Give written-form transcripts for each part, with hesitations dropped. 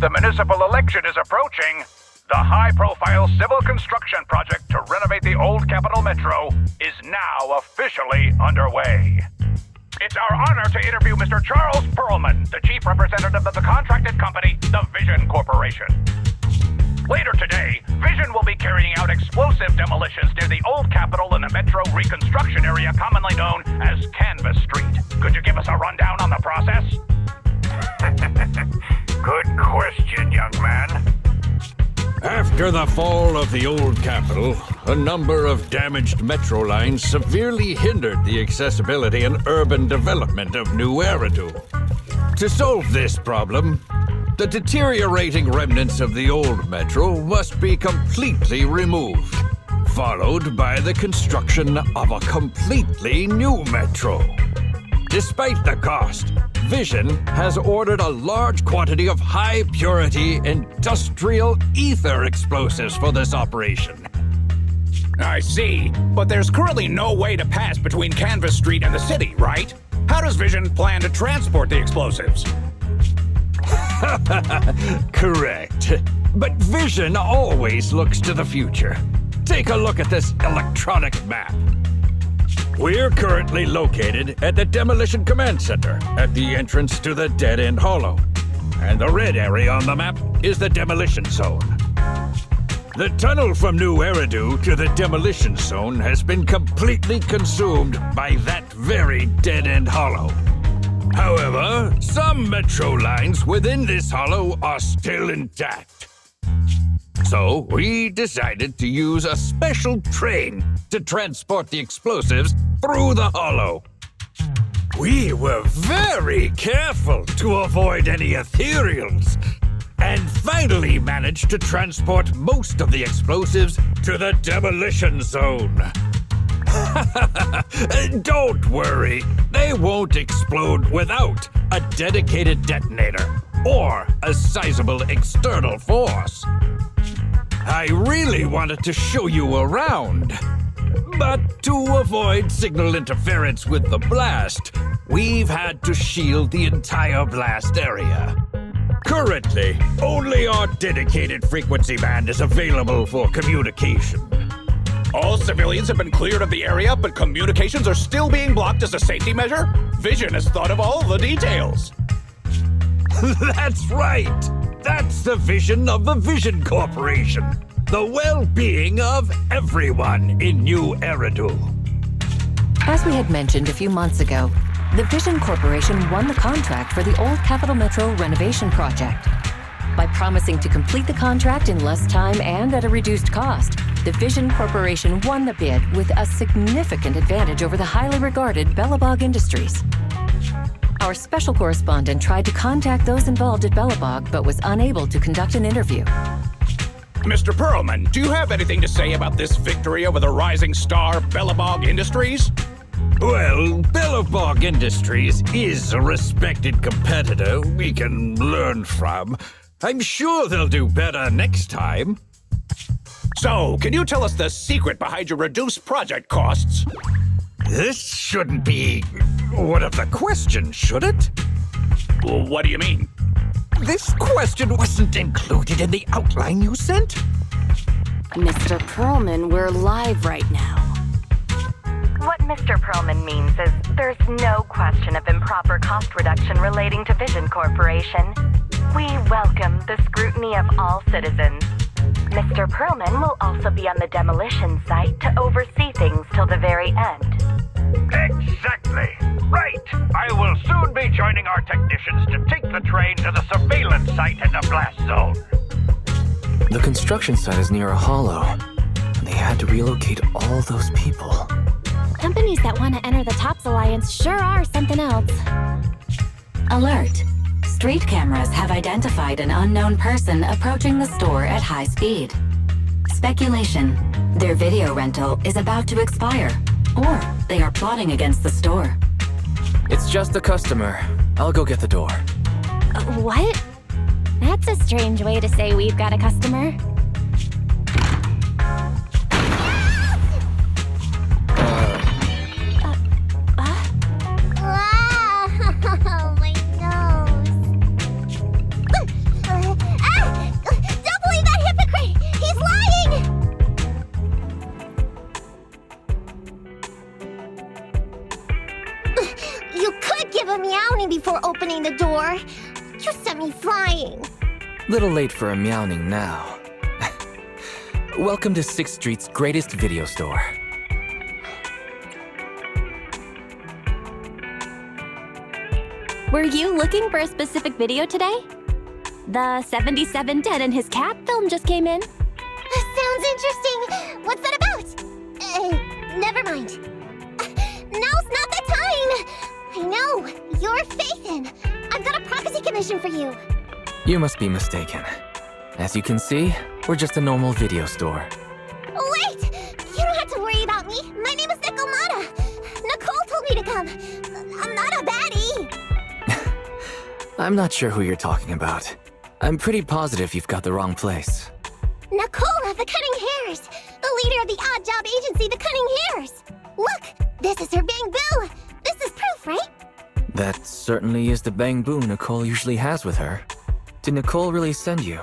the municipal election is approaching, the high-profile civil construction project to renovate the old Capital Metro is now officially underway. It's our honor to interview Mr. Charles Perlman, the chief representative of the contracted company, the Vision Corporation. Later today, Vision will be carrying out explosive demolitions near the old Capitol in the Metro reconstruction area commonly known as Canvas Street. Could you give us a rundown on the process? Good question, young man. After the fall of the old Capitol, a number of damaged metro lines severely hindered the accessibility and urban development of New Eridu. To solve this problem, the deteriorating remnants of the old metro must be completely removed, followed by the construction of a completely new metro. Despite the cost, Vision has ordered a large quantity of high-purity industrial ether explosives for this operation. I see, but there's currently no way to pass between Canvas Street and the city, right? How does Vision plan to transport the explosives? Correct. But Vision always looks to the future. Take a look at this electronic map. We're currently located at the Demolition Command Center, at the entrance to the dead-end hollow. And the red area on the map is the demolition zone. The tunnel from New Eridu to the demolition zone has been completely consumed by that very dead-end hollow. However, some metro lines within this hollow are still intact. So we decided to use a special train to transport the explosives through the hollow. We were very careful to avoid any ethereals, and finally managed to transport most of the explosives to the demolition zone. Don't worry, they won't explode without a dedicated detonator or a sizable external force. I really wanted to show you around, but to avoid signal interference with the blast, we've had to shield the entire blast area. Currently, only our dedicated frequency band is available for communication. All civilians have been cleared of the area, but communications are still being blocked as a safety measure? Vision has thought of all the details. That's right! That's the vision of the Vision Corporation. The well-being of everyone in New Eridu. As we had mentioned a few months ago, the Vision Corporation won the contract for the old Capital Metro renovation project. By promising to complete the contract in less time and at a reduced cost, the Vision Corporation won the bid with a significant advantage over the highly regarded Bellabog Industries. Our special correspondent tried to contact those involved at Bellabog, but was unable to conduct an interview. Mr. Perlman, do you have anything to say about this victory over the rising star Bellabog Industries? Well, Bellabog Industries is a respected competitor we can learn from. I'm sure they'll do better next time. So, can you tell us the secret behind your reduced project costs? This shouldn't be one of the questions, should it? Well, what do you mean? This question wasn't included in the outline you sent? Mr. Perlman, we're live right now. What Mr. Perlman means is there's no question of improper cost reduction relating to Vision Corporation. We welcome the scrutiny of all citizens. Mr. Perlman will also be on the demolition site to oversee things till the very end. Exactly. Right. I will soon be joining our technicians to take the train to the surveillance site in the blast zone. The construction site is near a hollow, and they had to relocate all those people. Companies that want to enter the TOPS Alliance sure are something else. Alert! Street cameras have identified an unknown person approaching the store at high speed. Speculation: their video rental is about to expire, or they are plotting against the store. It's just a customer. I'll go get the door. What? That's a strange way to say we've got a customer. Oh, my nose. before opening the door. You sent me flying. Little late for a meowing now. Welcome to 6th Street's greatest video store. Were you looking for a specific video today? The 7710 and his cat film just came in. Sounds interesting. What's that about? Never mind. Now's not the time. I know. You're Phaethon. I've got a prophecy commission for you. You must be mistaken. As you can see, we're just a normal video store. Wait! You don't have to worry about me. My name is Nicole. Nicole told me to come. I'm not a baddie. I'm not sure who you're talking about. I'm pretty positive you've got the wrong place. Nicole of the Cunning Hairs, the leader of the odd job agency, the Cunning Hairs. Look, this is her bang boo. This is proof, right? That certainly is the bang boo Nicole usually has with her. Did Nicole really send you?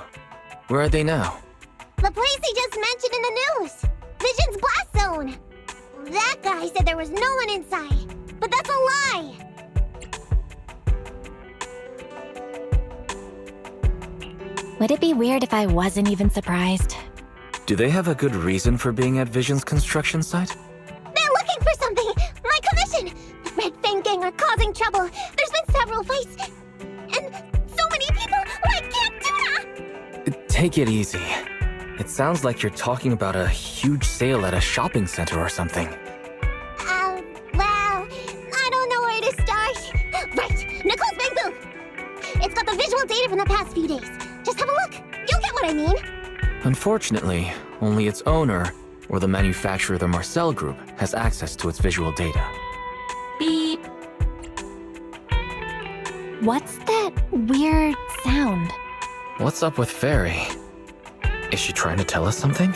Where are they now? The place he just mentioned in the news. Vision's blast zone. That guy said there was no one inside, but that's a lie. Would it be weird if I wasn't even surprised? Do they have a good reason for being at Vision's construction site? They're looking for something! My commission! The Red Fang Gang are causing trouble. There's been several fights. And so many people! I can't do that! Take it easy. It sounds like you're talking about a huge sale at a shopping center or something. Well, I don't know where to start. Right! Nicole's Bang Boo! It's got the visual data from the past few days. Just have a look. You'll get what I mean. Unfortunately, only its owner, or the manufacturer of the Marcel Group, has access to its visual data. Beep. What's that weird sound? What's up with Fairy? Is she trying to tell us something?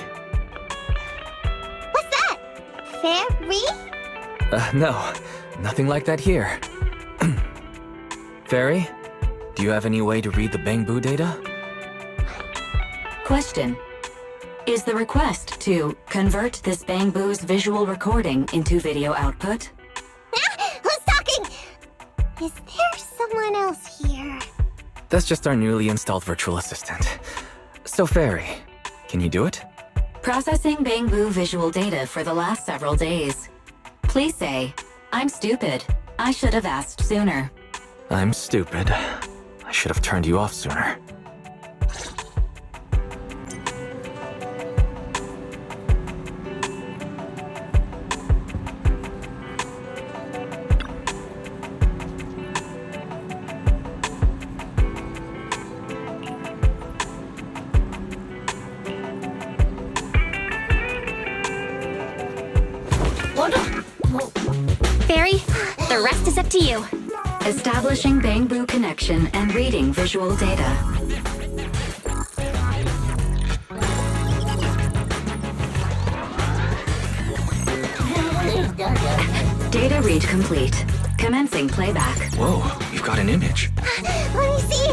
What's that? Fairy? No. Nothing like that here. Fairy, do you have any way to read the Bang Boo data? Question. Is the request to convert this Bang Boo's visual recording into video output? Who's talking? Is there someone else here? That's just our newly installed virtual assistant. So Fairy, can you do it? Processing Bang Boo visual data for the last several days. Please say, I'm stupid. I should have asked sooner. I'm stupid. I should have turned you off sooner. Fairy, the rest is up to you. Establishing Bang Boo connection and reading visual data. Data read complete. Commencing playback. Whoa, you've got an image. Let me see.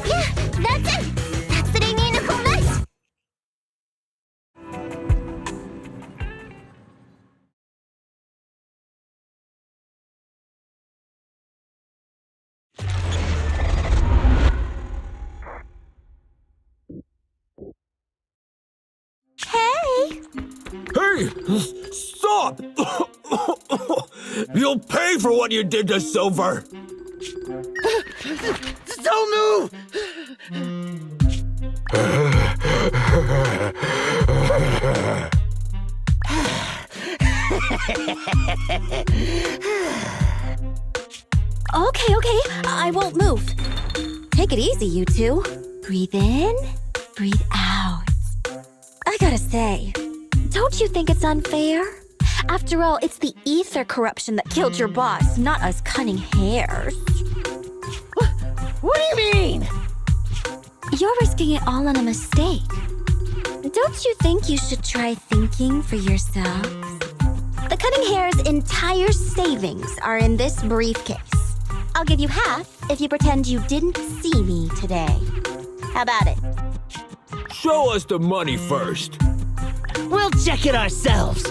Yeah, that's it. That's the day me and Nicole met. Hey! Hey! Stop! You'll pay for what you did to Silver! Don't move! Okay, I won't move. Take it easy, you two. Breathe in, breathe out. I gotta say, don't you think it's unfair? After all, it's the ether corruption that killed your boss, not us cunning hairs. What do you mean? You're risking it all on a mistake. Don't you think you should try thinking for yourselves? The Cunning Hair's entire savings are in this briefcase. I'll give you half if you pretend you didn't see me today. How about it? Show us the money first. We'll check it ourselves.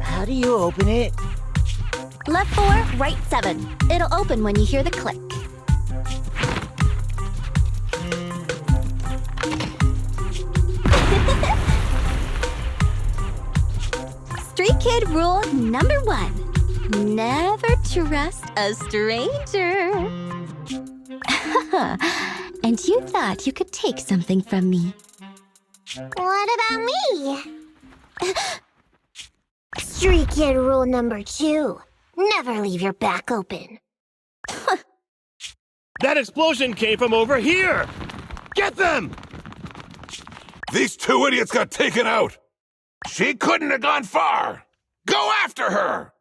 How do you open it? Left 4, right 7. It'll open when you hear the click. Street Kid rule number 1. Never trust a stranger. And you thought you could take something from me. What about me? Street Kid rule number 2. Never leave your back open. That explosion came from over here! Get them! These 2 idiots got taken out. She couldn't have gone far. Go after her!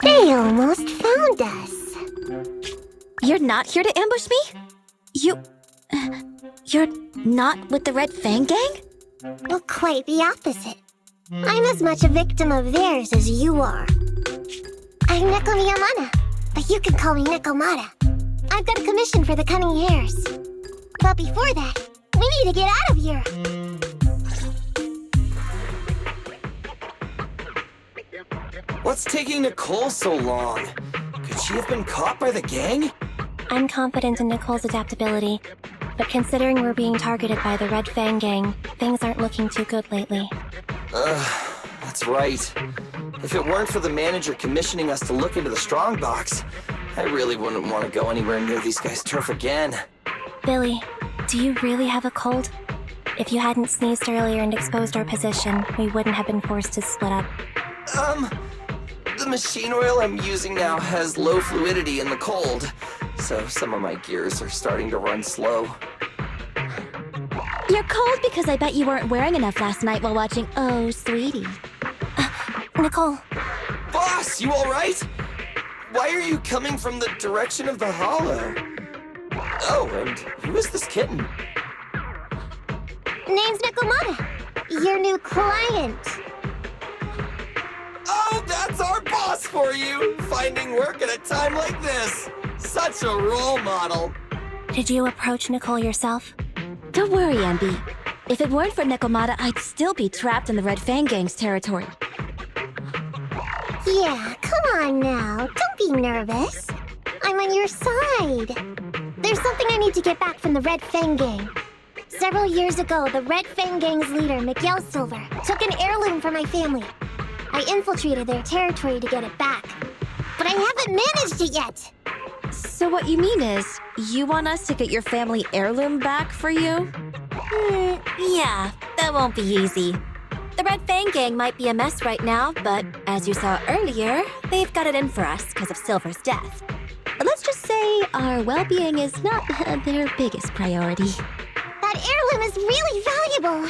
They almost found us. You're not here to ambush me? You're not with the Red Fang Gang? Well, quite the opposite. I'm as much a victim of theirs as you are. I'm Neko Miyamana, but you can call me Nekomata. I've got a commission for the Cunning Hares. But before that, we need to get out of here. What's taking Nicole so long? Could she have been caught by the gang? I'm confident in Nicole's adaptability, but considering we're being targeted by the Red Fang Gang, things aren't looking too good lately. That's right. If it weren't for the manager commissioning us to look into the strongbox, I really wouldn't want to go anywhere near these guys' turf again. Billy, do you really have a cold? If you hadn't sneezed earlier and exposed our position, we wouldn't have been forced to split up. The machine oil I'm using now has low fluidity in the cold, so some of my gears are starting to run slow. You're cold because I bet you weren't wearing enough last night while watching Oh, Sweetie. Nicole. Boss, you alright? Why are you coming from the direction of the hollow? Oh, and who is this kitten? Name's Nekomata. Your new client. Oh, that's our boss for you! Finding work at a time like this! Such a role model! Did you approach Nicole yourself? Don't worry, Ambi. If it weren't for Nekomata, I'd still be trapped in the Red Fang Gang's territory. Yeah, come on now. Don't be nervous. I'm on your side. There's something I need to get back from the Red Fang Gang. Several years ago, the Red Fang Gang's leader, Miguel Silver, took an heirloom from my family. I infiltrated their territory to get it back. But I haven't managed it yet. So what you mean is, you want us to get your family heirloom back for you? Yeah, that won't be easy. The Red Fang Gang might be a mess right now, but as you saw earlier, they've got it in for us because of Silver's death. Let's just say our well-being is not their biggest priority. That heirloom is really valuable.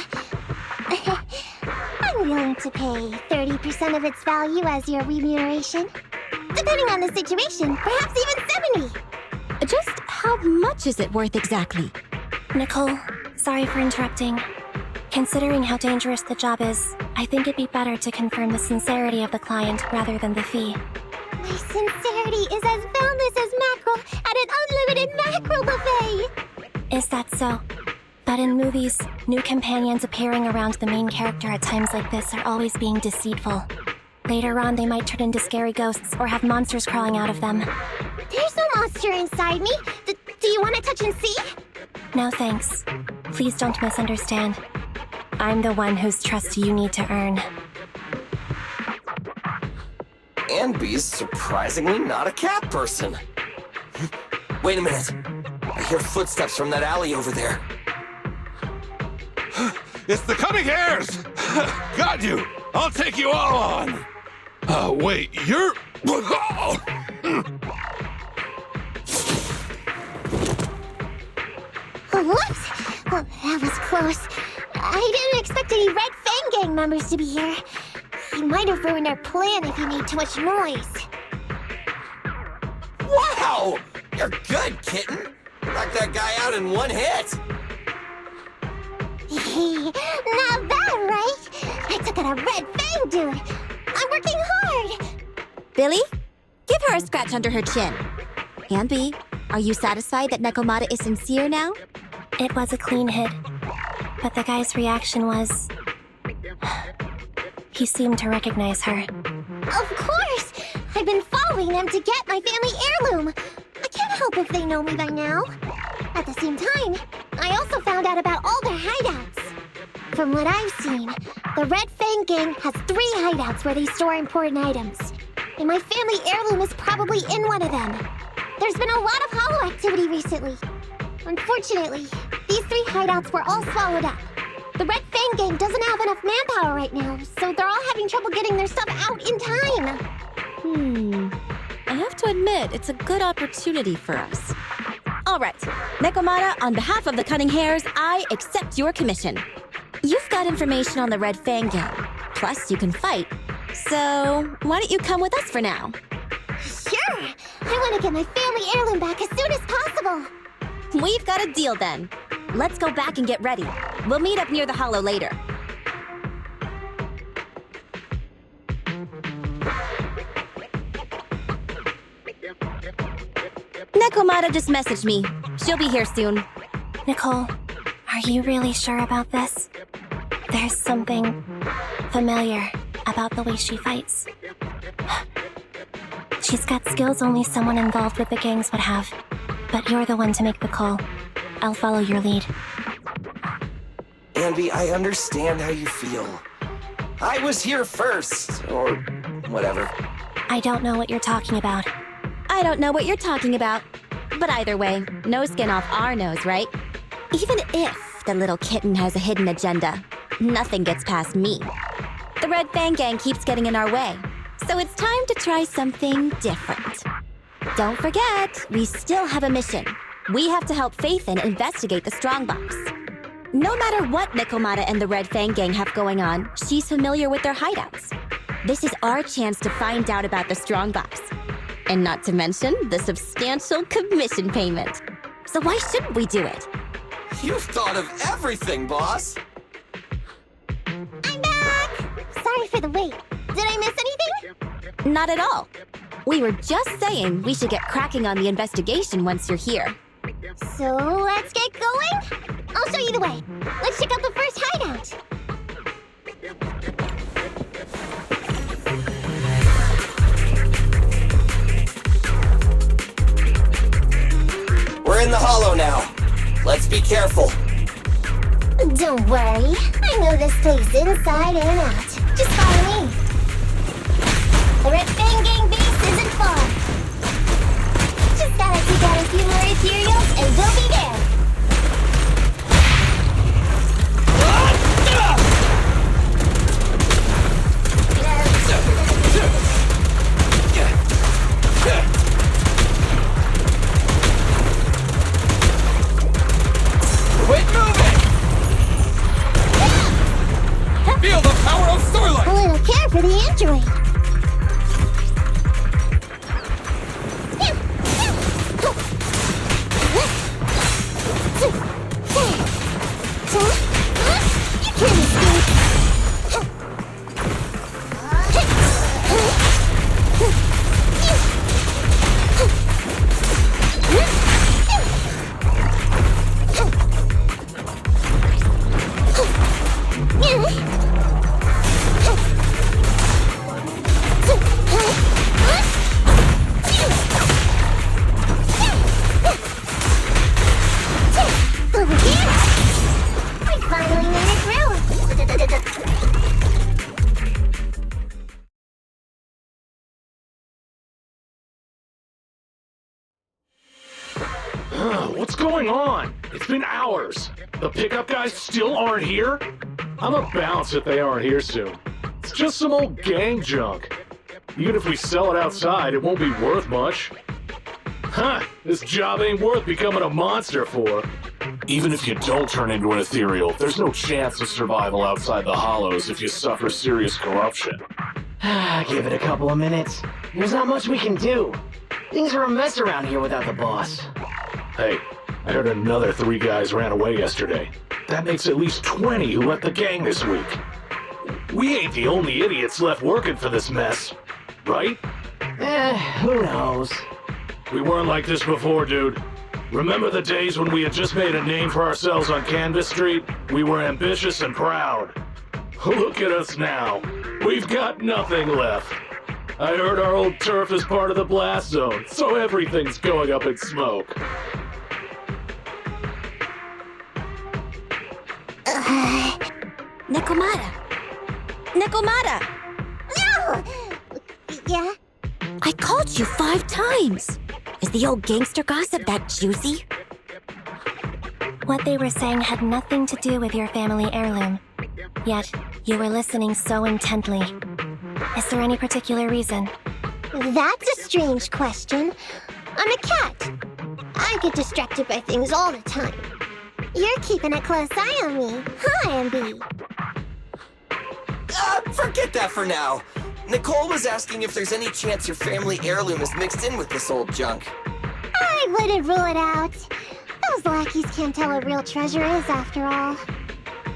I'm willing to pay 30% of its value as your remuneration. Depending on the situation, perhaps even 70. Just how much is it worth exactly? Nicole, sorry for interrupting. Considering how dangerous the job is, I think it'd be better to confirm the sincerity of the client rather than the fee. My sincerity is as boundless as mackerel at an unlimited mackerel buffet! Is that so? But in movies, new companions appearing around the main character at times like this are always being deceitful. Later on, they might turn into scary ghosts or have monsters crawling out of them. There's no monster inside me. Do you want to touch and see? No thanks. Please don't misunderstand. I'm the one whose trust you need to earn. Anby's surprisingly not a cat person. Wait a minute. I hear footsteps from that alley over there. It's the Cunning Hares! Got you! I'll take you all on! Wait, you're... Whoops! Well, that was close. I didn't expect any Red Fang Gang members to be here. He might have ruined our plan if he made too much noise. Wow! You're good, kitten! Knocked that guy out in one hit! Not bad, right? I took out a Red Fang dude. I'm working hard. Billy, give her a scratch under her chin. Amby, are you satisfied that Nekomata is sincere now? It was a clean hit, but the guy's reaction was... He seemed to recognize her. Of course! I've been following them to get my family heirloom. I can't help if they know me by now. At the same time, I also found out about all their hideouts. From what I've seen, the Red Fang Gang has 3 hideouts where they store important items. And my family heirloom is probably in one of them. There's been a lot of hollow activity recently. Unfortunately, these 3 hideouts were all swallowed up. The Red Fang Gang doesn't have enough manpower right now, so they're all having trouble getting their stuff out in time. I have to admit, it's a good opportunity for us. All right, Nekomata, on behalf of the Cunning Hares, I accept your commission. You've got information on the Red Fang Gang, plus you can fight. So, why don't you come with us for now? Sure! I want to get my family heirloom back as soon as possible. We've got a deal then. Let's go back and get ready. We'll meet up near the hollow later. Nekomata just messaged me. She'll be here soon. Nicole, are you really sure about this? There's something familiar about the way she fights. She's got skills only someone involved with the gangs would have. But you're the one to make the call. I'll follow your lead. Anby, I understand how you feel. I was here first, or whatever. I don't know what you're talking about. I don't know what you're talking about. But either way, no skin off our nose, right? Even if the little kitten has a hidden agenda, nothing gets past me. The Red Fang Gang keeps getting in our way, so it's time to try something different. Don't forget, we still have a mission. We have to help Faithin investigate the Strongbox. No matter what Nekomata and the Red Fang Gang have going on, she's familiar with their hideouts. This is our chance to find out about the Strongbox. And not to mention the substantial commission payment. So why shouldn't we do it? You've thought of everything, boss! I'm back! Sorry for the wait. Did I miss anything? Not at all. We were just saying we should get cracking on the investigation once you're here. So let's get going? I'll show you the way. Let's check out the first hideout. We're in the hollow now. Let's be careful. Don't worry. I know this place inside and out. Just follow me. The Red Fang Gang base isn't far. Just gotta take out a few more materials and we'll be there. Quit moving! Feel the power of Starlight! A little care for the android. What's going on? It's been hours. The pickup guys still aren't here? I'ma bounce if they aren't here soon. It's just some old gang junk. Even if we sell it outside, it won't be worth much. Huh, this job ain't worth becoming a monster for. Even if you don't turn into an ethereal, there's no chance of survival outside the hollows if you suffer serious corruption. Give it a couple of minutes. There's not much we can do. Things are a mess around here without the boss. Hey, I heard another 3 guys ran away yesterday. That makes at least 20 who left the gang this week. We ain't the only idiots left working for this mess, right? Who knows? We weren't like this before, dude. Remember the days when we had just made a name for ourselves on Canvas Street? We were ambitious and proud. Look at us now. We've got nothing left. I heard our old turf is part of the blast zone, so everything's going up in smoke. Nekomata! Nekomata! No! Yeah? I called you 5 times! Is the old gangster gossip that juicy? What they were saying had nothing to do with your family heirloom. Yet, you were listening so intently. Is there any particular reason? That's a strange question. I'm a cat. I get distracted by things all the time. You're keeping a close eye on me, huh, Ambi? Forget that for now. Nicole was asking if there's any chance your family heirloom is mixed in with this old junk. I wouldn't rule it out. Those lackeys can't tell what real treasure is, after all.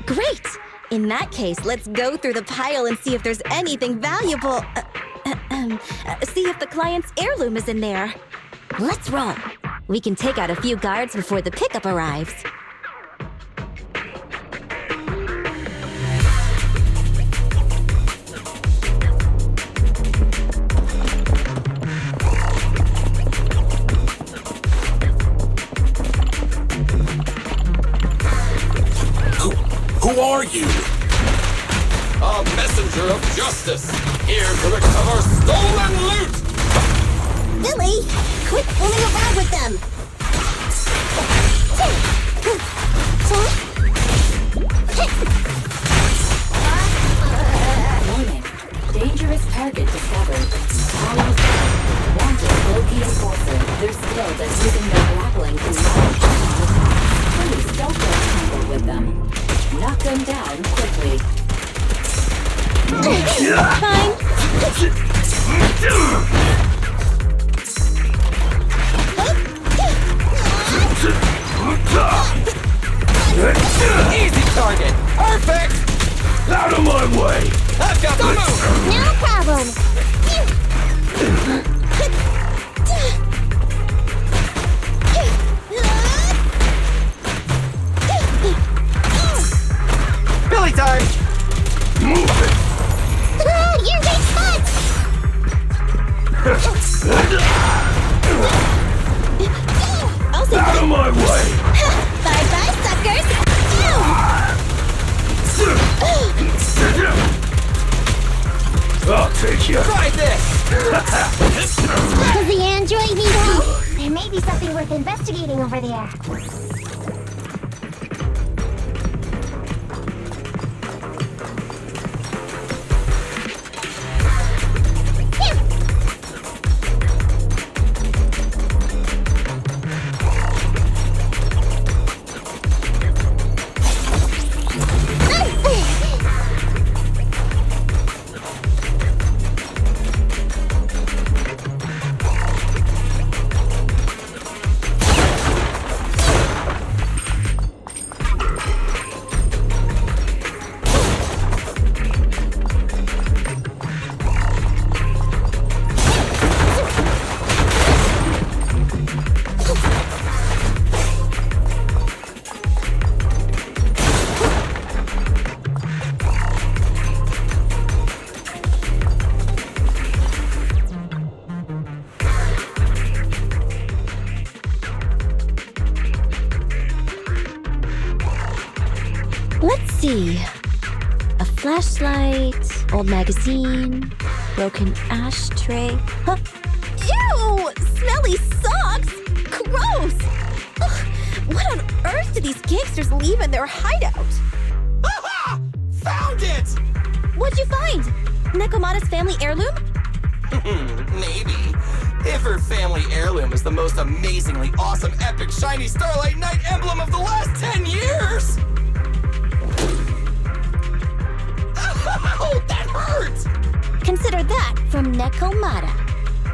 Great! In that case, let's go through the pile and see if there's anything valuable. See if the client's heirloom is in there. Let's roll. We can take out a few guards before the pickup arrives. Who are you? A messenger of justice, here to recover stolen loot! Billy, quit fooling around with them! Warning. Dangerous target discovered. Almost done. Wanted low-key enforcer. They're skilled at using their grappling to launch an attack. Please don't get tangled with them. Knock them down quickly. Fine. Easy target! Perfect! Out of my way! I've got the move! No problem. Billy time! Move it! You're big spot! I'll say Out of my way! bye-bye, suckers! I'll take you. Try this! Does the android need help? There may be something worth investigating over there. Let's see. A flashlight, old magazine, broken ashtray. Huh? Ew! Smelly socks! Gross! Ugh, what on earth do these gangsters leave in their hideout? Aha! Found it! What'd you find? Nekomata's family heirloom? Maybe. If her family heirloom is the most amazingly awesome, epic, shiny Starlight Knight emblem of the last 10 years! Oh, that hurts! Consider that from Nekomata.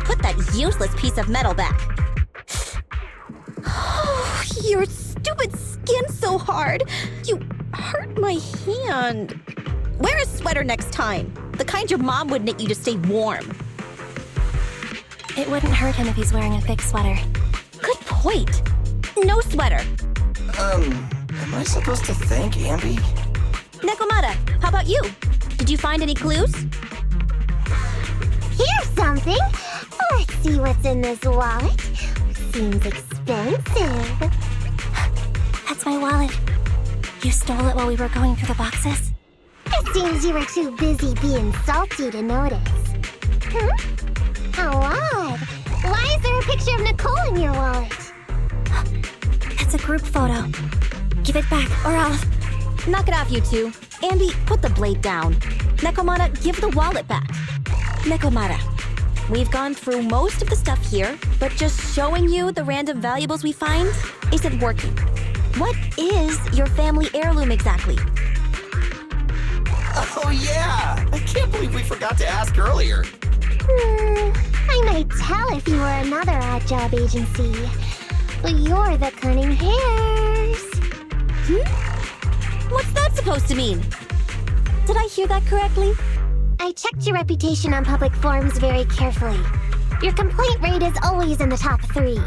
Put that useless piece of metal back. Oh, your stupid skin's so hard. You hurt my hand. Wear a sweater next time. The kind your mom would knit you to stay warm. It wouldn't hurt him if he's wearing a thick sweater. Good point. No sweater. Am I supposed to thank Ambi? Nekomata, how about you? Did you find any clues? Here's something. Let's see what's in this wallet. Seems expensive. That's my wallet. You stole it while we were going through the boxes? It seems you were too busy being salty to notice. How odd. Why is there a picture of Nicole in your wallet? That's a group photo. Give it back, or I'll... Knock it off, you two. Andy, put the blade down. Nekomata, give the wallet back. Nekomata, we've gone through most of the stuff here, but just showing you the random valuables we find isn't working. What is your family heirloom exactly? Oh yeah! I can't believe we forgot to ask earlier. I might tell if you were another odd job agency. But you're the cunning hairs. What's that supposed to mean? Did I hear that correctly? I checked your reputation on public forums very carefully. Your complaint rate is always in the top 3.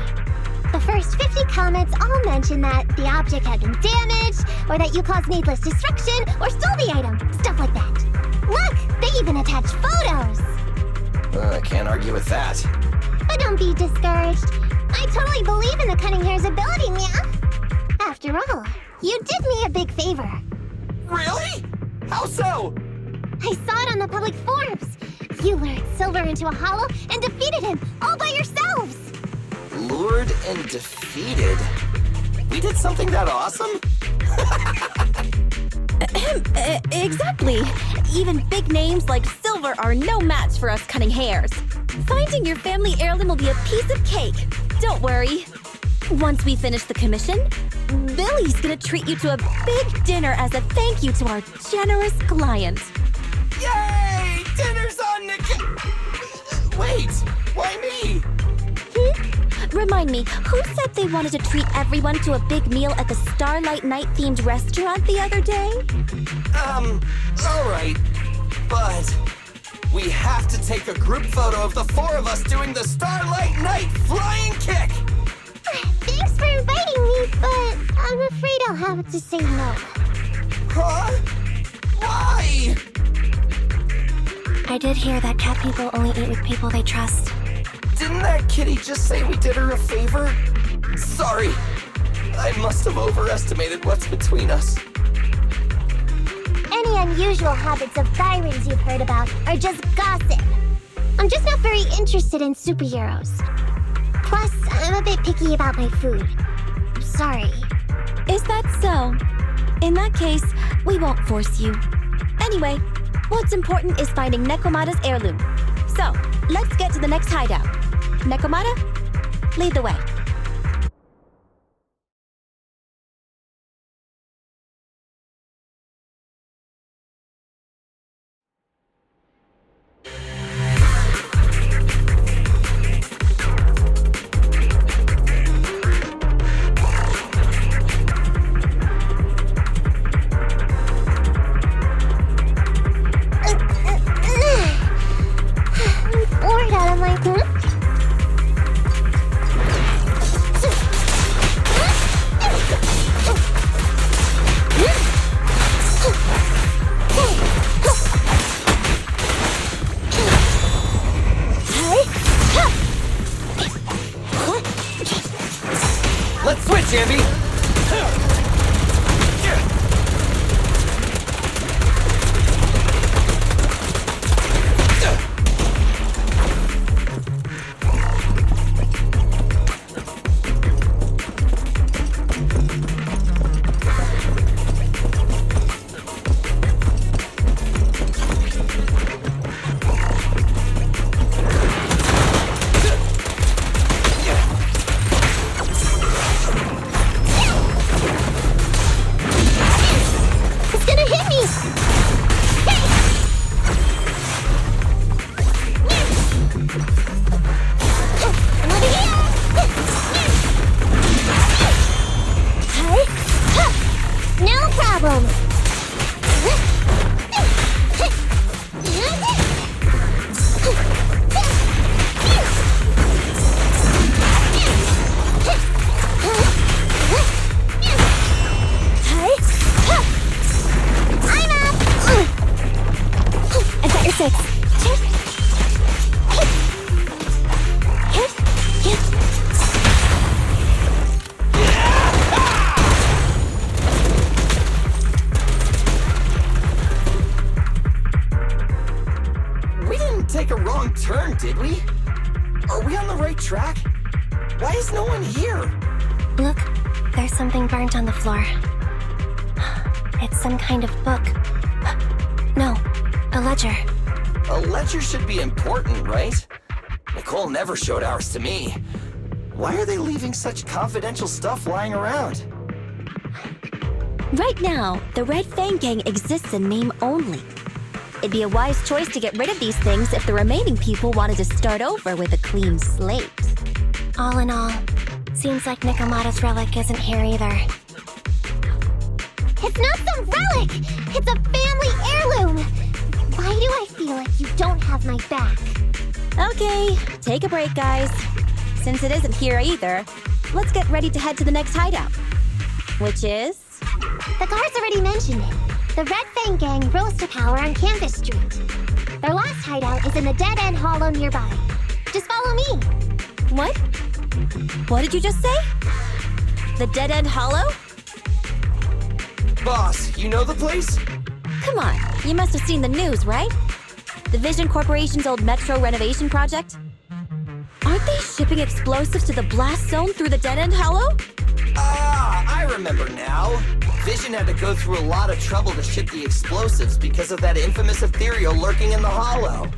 The first 50 comments all mention that the object had been damaged, or that you caused needless destruction, or stole the item. Stuff like that. Look, they even attach photos. I can't argue with that. But don't be discouraged. I totally believe in the cunning hair's ability, Mia. After all, you did me a big favor. Really? How so? I saw it on the public forums. You lured Silver into a hollow and defeated him all by yourselves. Lured and defeated? We did something that awesome? Exactly. Even big names like Silver are no match for us cunning hairs. Finding your family heirloom will be a piece of cake. Don't worry. Once we finish the commission, Billy's gonna treat you to a big dinner as a thank you to our generous client. Yay! Dinner's on Nick. Wait, why me? Remind me, who said they wanted to treat everyone to a big meal at the Starlight Night-themed restaurant the other day? Alright. But we have to take a group photo of the 4 of us doing the Starlight Night flying kick! Thanks for inviting me, but I'm afraid I'll have to say no. Huh? Why? I did hear that cat people only eat with people they trust. Didn't that kitty just say we did her a favor? Sorry. I must have overestimated what's between us. Any unusual habits of Byron's you've heard about are just gossip. I'm just not very interested in superheroes. Plus, I'm a bit picky about my food. Sorry. Is that so? In that case, we won't force you. Anyway, what's important is finding Nekomata's heirloom. So, let's get to the next hideout. Nekomata, lead the way. I'm bored out of my Let's switch, Andy! It's gonna hit me! Hey! I'm over here! No problem! I'm did we? Are we on the right track? Why is no one here? Look, there's something burnt on the floor. It's some kind of book. No, a ledger. A ledger should be important, right? Nicole never showed ours to me. Why are they leaving such confidential stuff lying around? Right now, the Red Fang Gang exists in name only. It'd be a wise choice to get rid of these things if the remaining people wanted to start over with a clean slate. All in all, seems like Nikomata's relic isn't here either. It's not some relic! It's a family heirloom! Why do I feel like you don't have my back? Okay, take a break, guys. Since it isn't here either, let's get ready to head to the next hideout. Which is? The guards already mentioned it. The Red Fang Gang rose to power on Canvas Street. Their last hideout is in the dead-end hollow nearby. Just follow me. What? What did you just say? The dead-end hollow? Boss, you know the place? Come on, you must have seen the news, right? The Vision Corporation's old metro renovation project? Aren't they shipping explosives to the blast zone through the dead-end hollow? Ah, I remember now. Vision had to go through a lot of trouble to ship the explosives because of that infamous ethereal lurking in the hollow.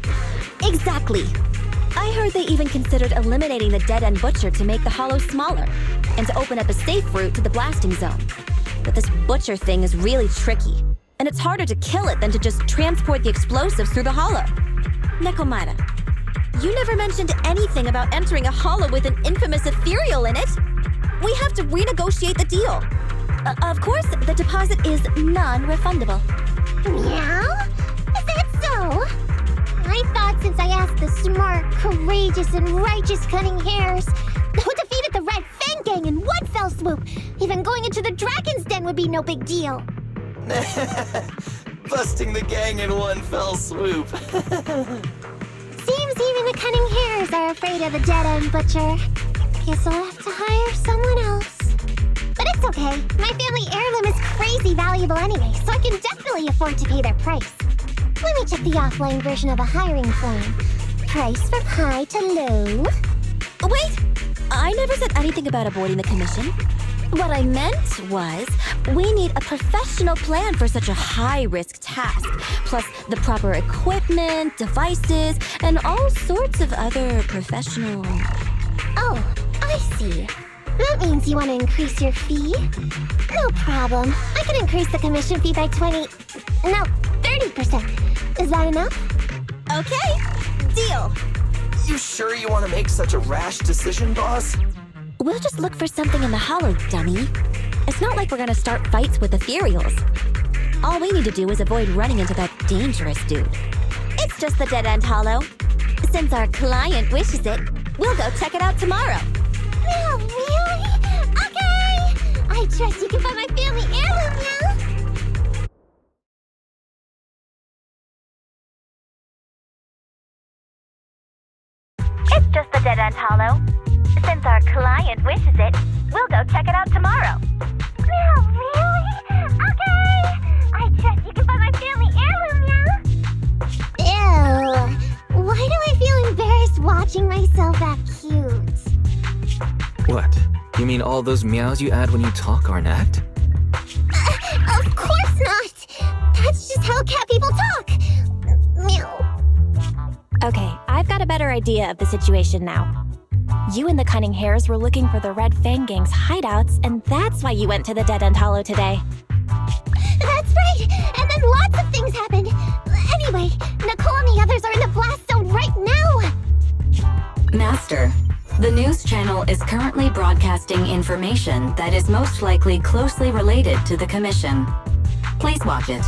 Exactly. I heard they even considered eliminating the dead-end butcher to make the hollow smaller and to open up a safe route to the blasting zone. But this butcher thing is really tricky, and it's harder to kill it than to just transport the explosives through the hollow. Nikomata, you never mentioned anything about entering a hollow with an infamous ethereal in it. We have to renegotiate the deal. Of course, the deposit is non-refundable. Meow? Is that so? I thought since I asked the smart, courageous, and righteous Cunning Hares who defeated the Red Fang Gang in one fell swoop, even going into the Dragon's Den would be no big deal. Busting the gang in one fell swoop. Seems even the Cunning Hares are afraid of the dead-end butcher. Guess I'll have to hire someone else. But it's okay. My family heirloom is crazy valuable anyway, so I can definitely afford to pay their price. Let me check the offline version of a hiring form. Price from high to low. Wait! I never said anything about avoiding the commission. What I meant was, we need a professional plan for such a high-risk task, plus the proper equipment, devices, and all sorts of other professional... Oh, I see. That means you want to increase your fee? No problem. I can increase the commission fee by 30%. Is that enough? Okay, deal. You sure you want to make such a rash decision, boss? We'll just look for something in the hollow, dummy. It's not like we're gonna start fights with ethereals. All we need to do is avoid running into that dangerous dude. It's just the dead-end hollow. Since our client wishes it, we'll go check it out tomorrow. Oh, really? Okay! I trust you can find my family heirloom now! It's just the dead-end hollow. Since our client wishes it, we'll go check it out tomorrow. Oh, really? Okay! I trust you can find my family heirloom now! Ew! Why do I feel embarrassed watching myself act cute? What? You mean all those meows you add when you talk aren't act? Of course not! That's just how cat people talk! Meow. Okay, I've got a better idea of the situation now. You and the Cunning Hares were looking for the Red Fang Gang's hideouts, and that's why you went to the Dead-End Hollow today. That's right! And then lots of things happened! Anyway, Nicole and the others are in the blast zone right now! Master, the news channel is currently broadcasting information that is most likely closely related to the commission. Please watch it.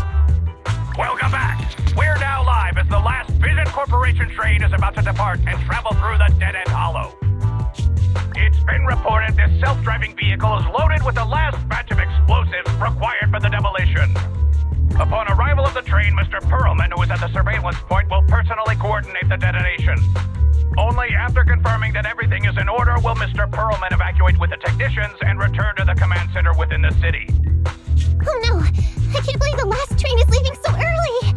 Welcome back. We're now live as the last Vision Corporation train is about to depart and travel through the Dead-End Hollow. It's been reported this self-driving vehicle is loaded with the last batch of explosives required for the demolition. Upon arrival of the train, Mr. Perlman, who is at the surveillance point, will personally coordinate the detonation. Only after confirming that everything is in order will Mr. Perlman evacuate with the technicians and return to the command center within the city. Oh no! I can't believe the last train is leaving so early!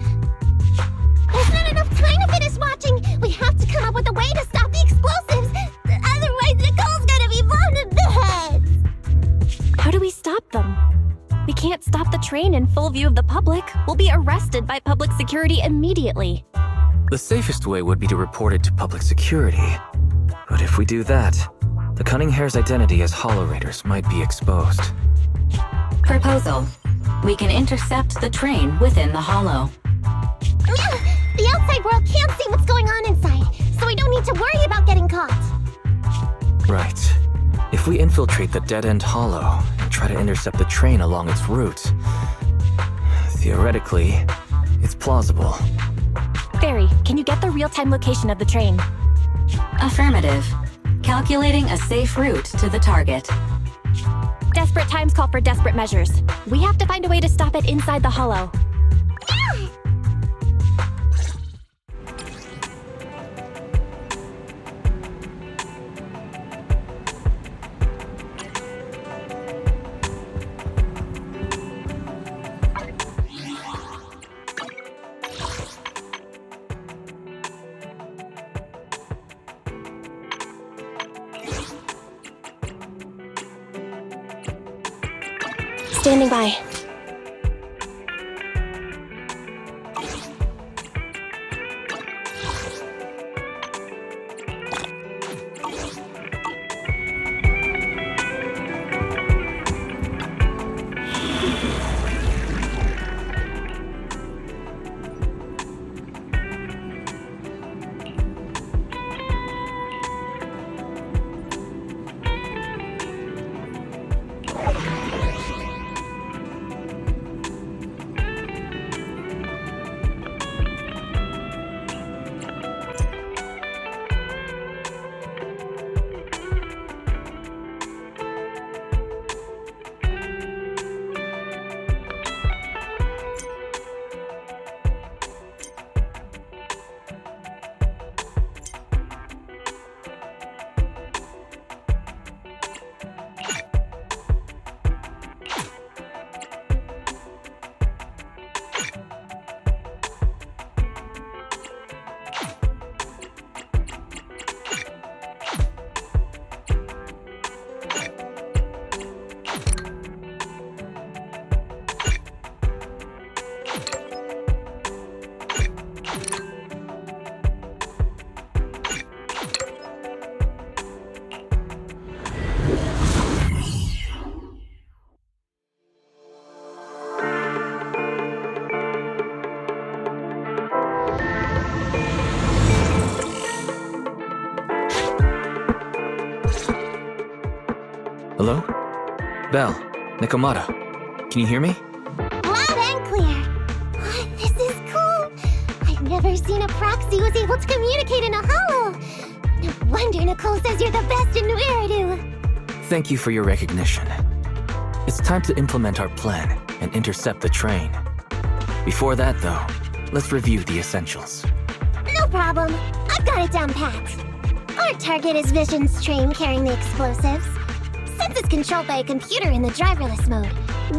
There's not enough time to finish watching! We have to come up with a stop them. We can't stop the train in full view of the public. We'll be arrested by public security immediately. The safest way would be to report it to public security. But if we do that, the Cunning Hare's identity as Hollow Raiders might be exposed. Proposal. We can intercept the train within the Hollow. The outside world can't see what's going on inside, so we don't need to worry about getting caught. Right. If we infiltrate the dead-end Hollow and try to intercept the train along its route, theoretically, it's plausible. Fairy, can you get the real-time location of the train? Affirmative. Calculating a safe route to the target. Desperate times call for desperate measures. We have to find a way to stop it inside the Hollow. Standing by. Hello? Belle, Nikomata, can you hear me? Loud and clear. This is cool. I've never seen a proxy who's able to communicate in a hollow. No wonder Nicole says you're the best in New Eridu. Thank you for your recognition. It's time to implement our plan and intercept the train. Before that, though, let's review the essentials. No problem. I've got it down pat. Our target is Vision's train carrying the explosives. Since it's controlled by a computer in the driverless mode,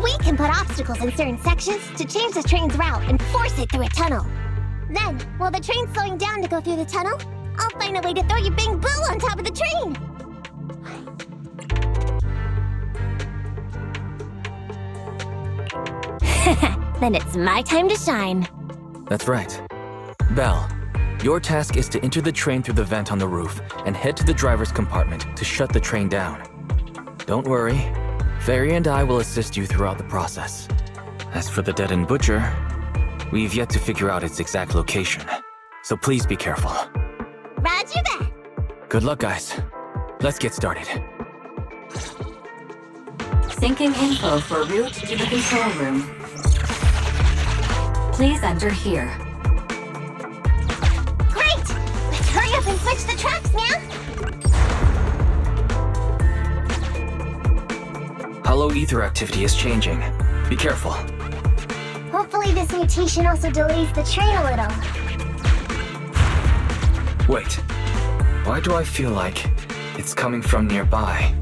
we can put obstacles in certain sections to change the train's route and force it through a tunnel. Then, while the train's slowing down to go through the tunnel, I'll find a way to throw your Bing Boo on top of the train. Then it's my time to shine. That's right. Belle, your task is to enter the train through the vent on the roof and head to the driver's compartment to shut the train down. Don't worry, Fairy and I will assist you throughout the process. As for the dead-end butcher, we've yet to figure out its exact location, so please be careful. Roger that. Good luck, guys. Let's get started. Syncing info for route to the control room. Please enter here. Great! Let's hurry up and switch the tracks, man! Hollow ether activity is changing. Be careful. Hopefully this mutation also delays the train a little. Wait. Why do I feel like it's coming from nearby?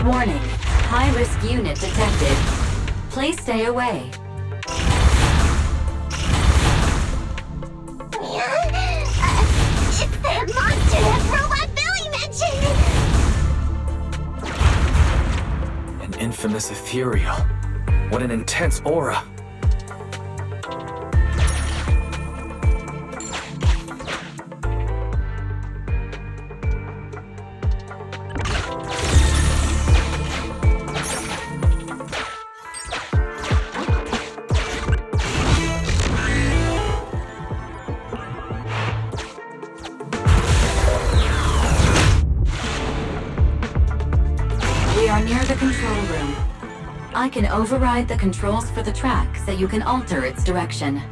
Warning. High-risk unit detected. Please stay away. It's that monster that Robot Billy mentioned! infamous ethereal. What an intense aura. We are near the control room. I can override the controls for the track so you can alter its direction.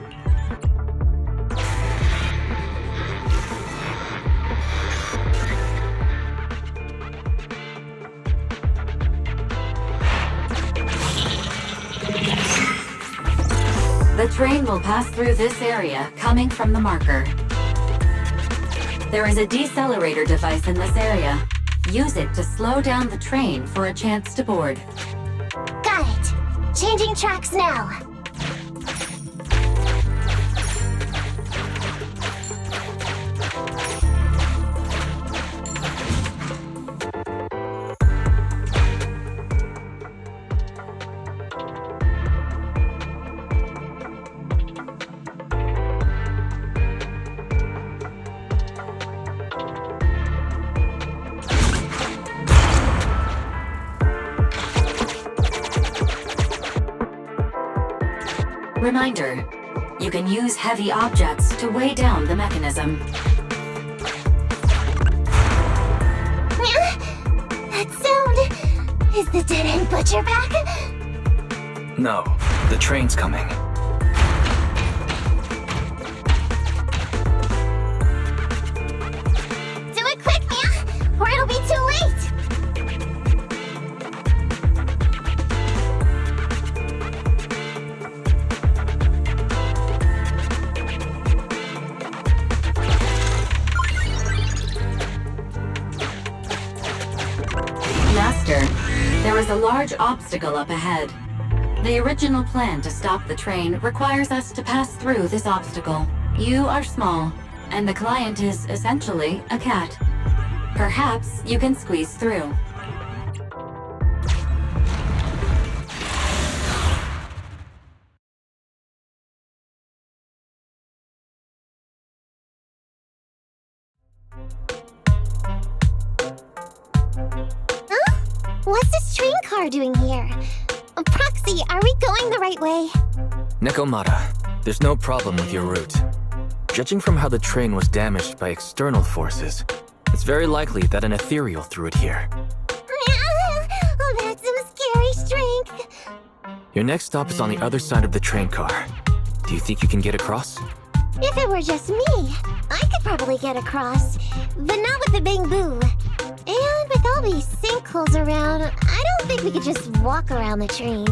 The train will pass through this area, coming from the marker. There is a decelerator device in this area. Use it to slow down the train for a chance to board. Got it. Changing tracks now. Reminder, you can use heavy objects to weigh down the mechanism. That sound... Is the dead-end butcher back? No, the train's coming. Do it quick, Mia, or it'll be too late! Master, there is a large obstacle up ahead. The original plan to stop the train requires us to pass through this obstacle. You are small, and the client is essentially a cat. Perhaps you can squeeze through. What's this train car doing here? Proxy, are we going the right way? Nekomata, there's no problem with your route. Judging from how the train was damaged by external forces, it's very likely that an ethereal threw it here. Oh, that's some scary strength. Your next stop is on the other side of the train car. Do you think you can get across? If it were just me, I could probably get across, but not with the Bing Boo. And with all these sinkholes around, I don't think we could just walk around the train.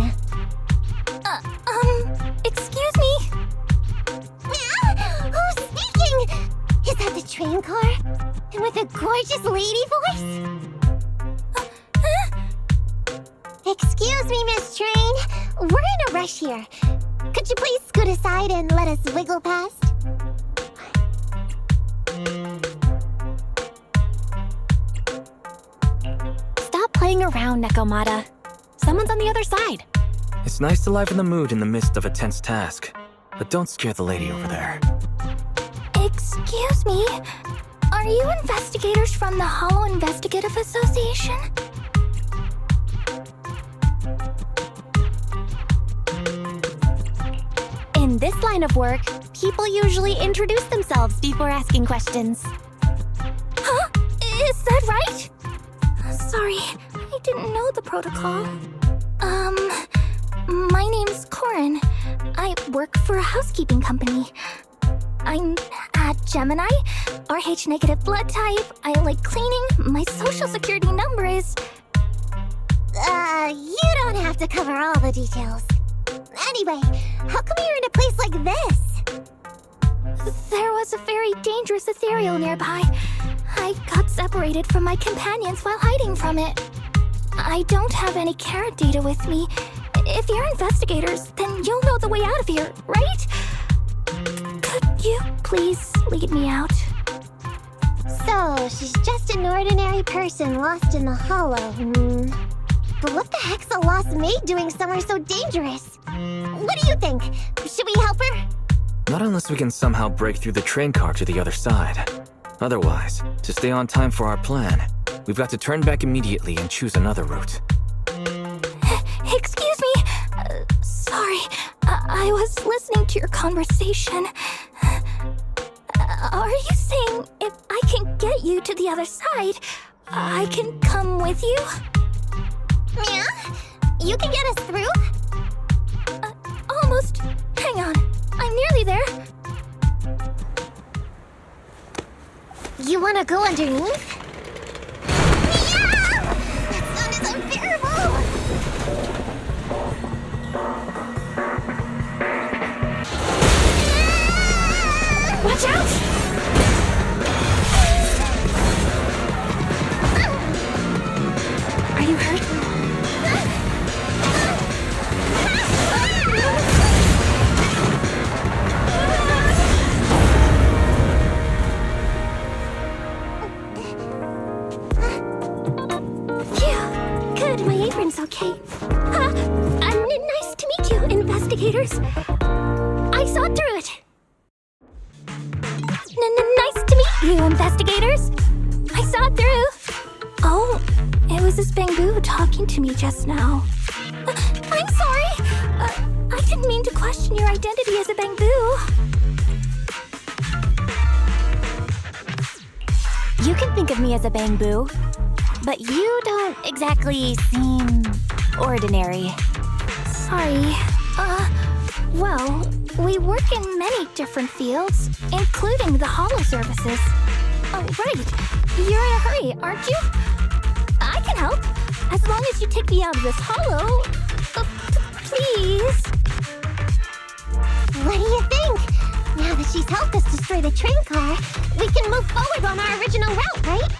Excuse me? Who's speaking? Is that the train car? And with a gorgeous lady voice? Excuse me, Miss Train. We're in a rush here. Could you please scoot aside and let us wiggle past? Stop playing around, Nekomata. Someone's on the other side. It's nice to liven the mood in the midst of a tense task, but don't scare the lady over there. Excuse me? Are you investigators from the Hollow Investigative Association? In this line of work, people usually introduce themselves before asking questions. Huh? Is that right? Sorry, I didn't know the protocol. My name's Corin. I work for a housekeeping company. I'm a Gemini, RH negative blood type, I like cleaning, my social security number is... You don't have to cover all the details. Anyway, how come you're in a place like this? There was a very dangerous ethereal nearby. I got separated from my companions while hiding from it. I don't have any carrot data with me. If you're investigators, then you'll know the way out of here, right? Could you please lead me out? So, she's just an ordinary person lost in the Hollow, But what the heck's a lost maid doing somewhere so dangerous? What do you think? Should we help her? Not unless we can somehow break through the train car to the other side. Otherwise, to stay on time for our plan, we've got to turn back immediately and choose another route. Excuse me. Sorry. I was listening to your conversation. Are you saying if I can get you to the other side, I can come with you? Yeah? You can get us through? Almost. Hang on. I'm nearly there. You wanna go underneath? Yeah! That sound is unbearable! Watch out! Are you hurt? Good, my apron's okay. Nice to meet you, investigators. I saw through it. Nice to meet you, investigators. I saw it through. Oh, it was this Bangbu talking to me just now. I'm sorry. I didn't mean to question your identity as a Bangbu. You can think of me as a Bangbu, but you don't exactly seem ordinary. Sorry. Well, we work in many different fields, including the holo services. Oh, right. You're in a hurry, aren't you? I can help, as long as you take me out of this holo. Please. What do you think? Now that she's helped us destroy the train car, we can move forward on our original route, right?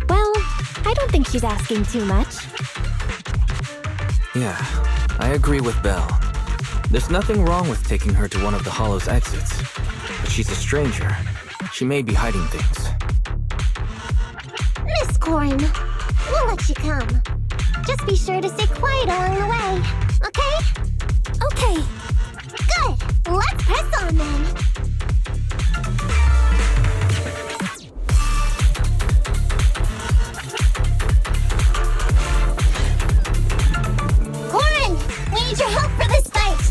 Well, I don't think she's asking too much. Yeah, I agree with Belle. There's nothing wrong with taking her to one of the Hollow's exits. But she's a stranger. She may be hiding things. Miss Corin, we'll let you come. Just be sure to stay quiet along the way, okay? Okay. Good! Let's press on then! Corin! We need your help for this fight!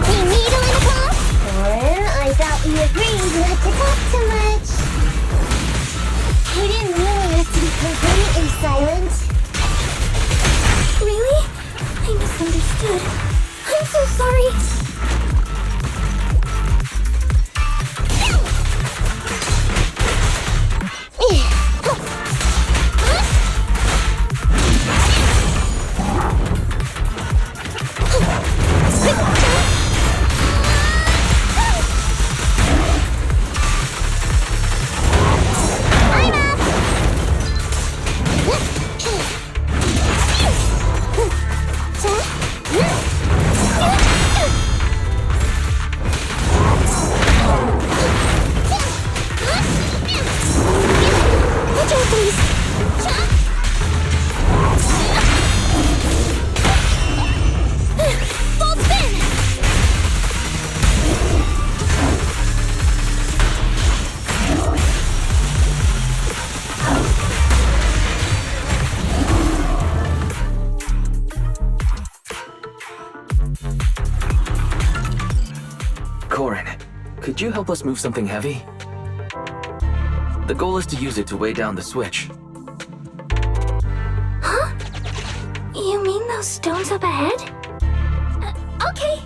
We need a little help? Corin, I thought we agreed not to talk too much. I didn't really have to be completely silent. Really? I misunderstood. I'm so sorry. Could you help us move something heavy? The goal is to use it to weigh down the switch. Huh? You mean those stones up ahead? Okay.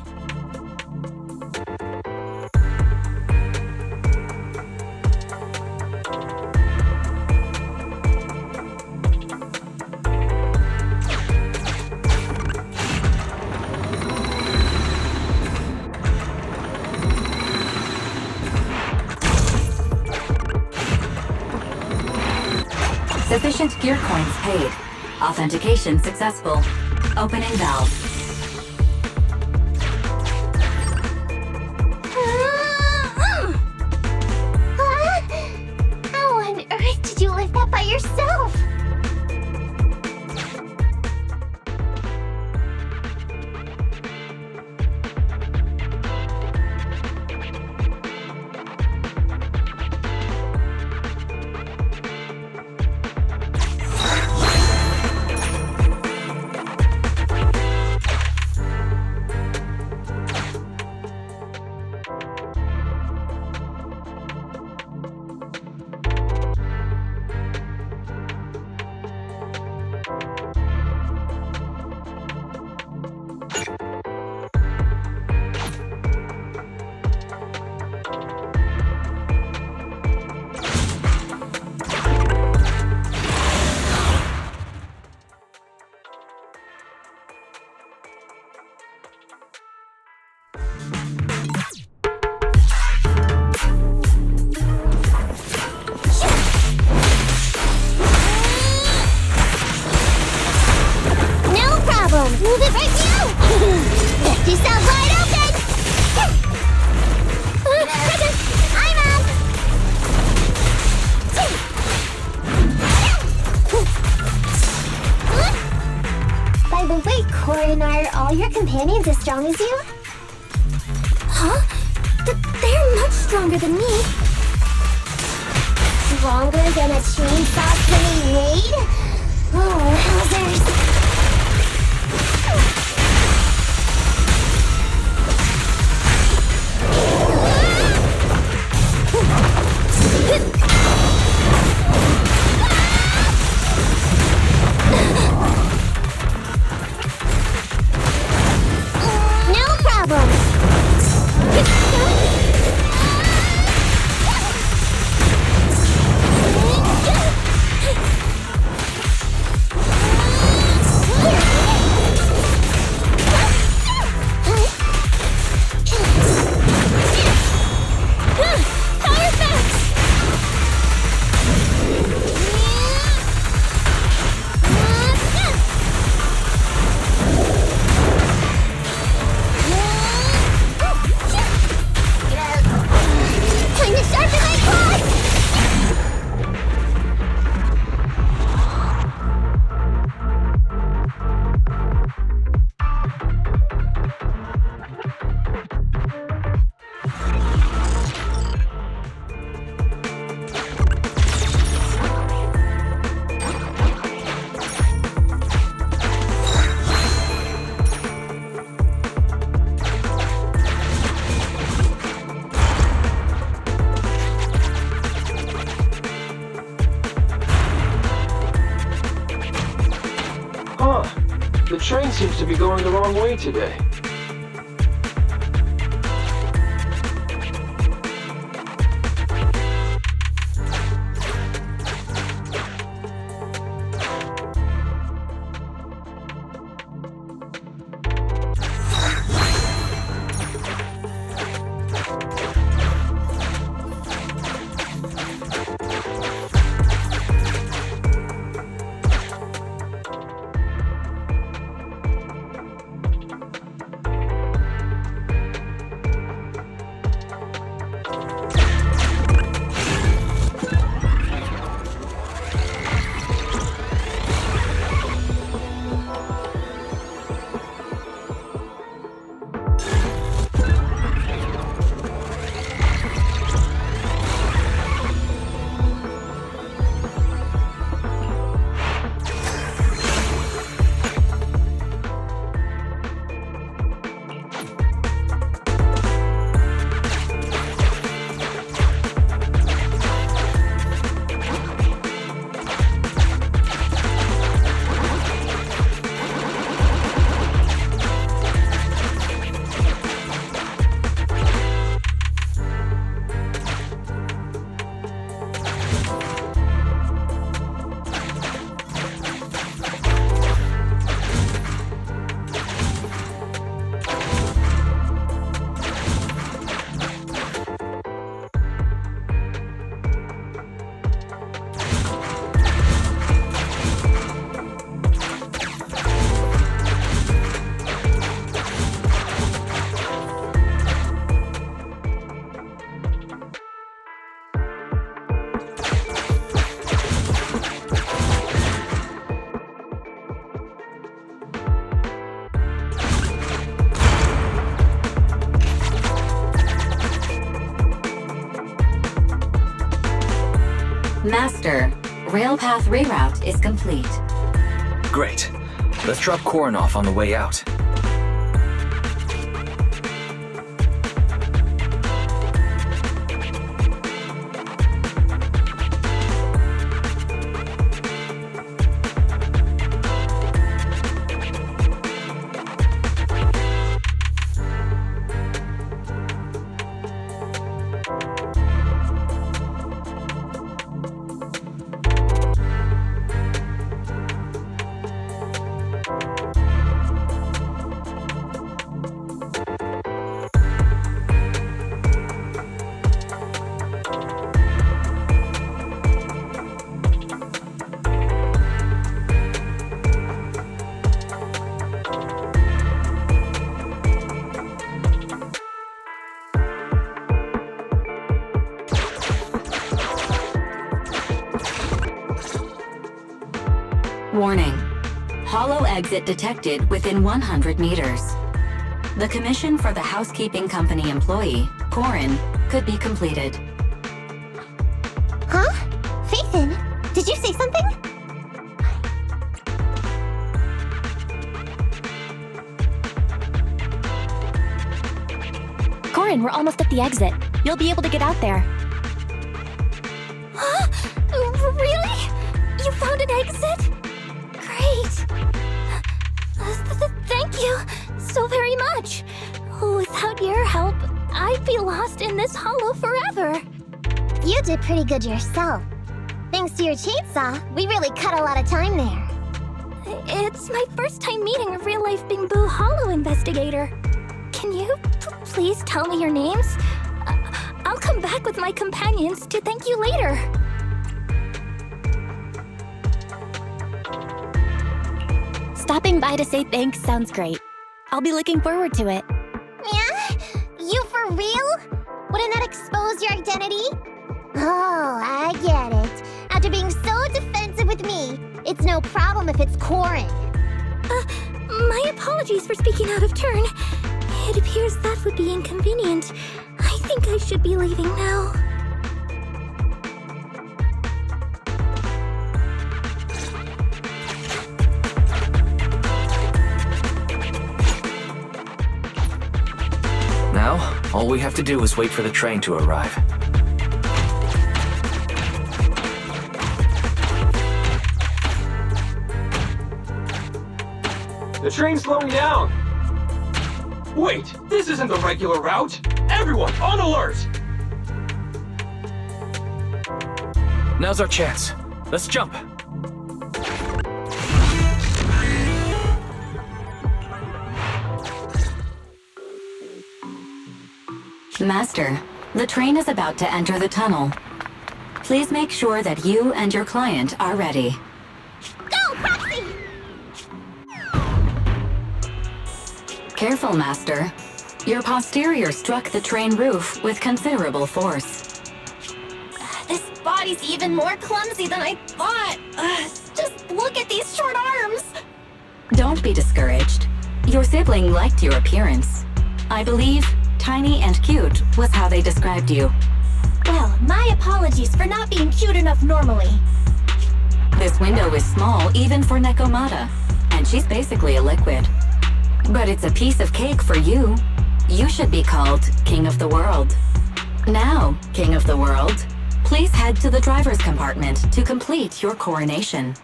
Sufficient gear coins paid. Authentication successful. Opening valve. yourself! Move it right now! Left yourself wide open! I'm up! By the way, Corin, are all your companions as strong as you? Huh? They're much stronger than me. Stronger than a chainsaw swinging raid? Oh, howzers! No problem! The train seems to be going the wrong way today. Master, railpath reroute is complete. Great. Let's drop Corin off on the way out. Warning. Hollow exit detected within 100 meters. The commission for the housekeeping company employee, Corin, could be completed. Huh? Phaethon, did you say something? Corin, we're almost at the exit. You'll be able to get out there. Huh? Really? You found an exit? Great. Thank you so very much. Without your help, I'd be lost in this hollow forever. You did pretty good yourself. Thanks to your chainsaw, we really cut a lot of time there. It's my first time meeting a real-life Bing-Boo Hollow investigator. Can you please tell me your names? I'll come back with my companions to thank you later. Stopping by to say thanks sounds great. I'll be looking forward to it. Yeah? You for real? Wouldn't that expose your identity? Oh, I get it. After being so defensive with me, it's no problem if it's Corin. My apologies for speaking out of turn. It appears that would be inconvenient. I think I should be leaving now. Now, all we have to do is wait for the train to arrive. The train's slowing down. Wait, this isn't the regular route. Everyone, on alert! Now's our chance. Let's jump. Master, the train is about to enter the tunnel. Please make sure that you and your client are ready. Go, Proxy! Careful, Master. Your posterior struck the train roof with considerable force. This body's even more clumsy than I thought. Just look at these short arms. Don't be discouraged. Your sibling liked your appearance. I believe tiny and cute was how they described you. Well, my apologies for not being cute enough normally. This window is small even for Nekomata, and she's basically a liquid. But it's a piece of cake for you. You should be called King of the World. Now, King of the World, please head to the driver's compartment to complete your coronation.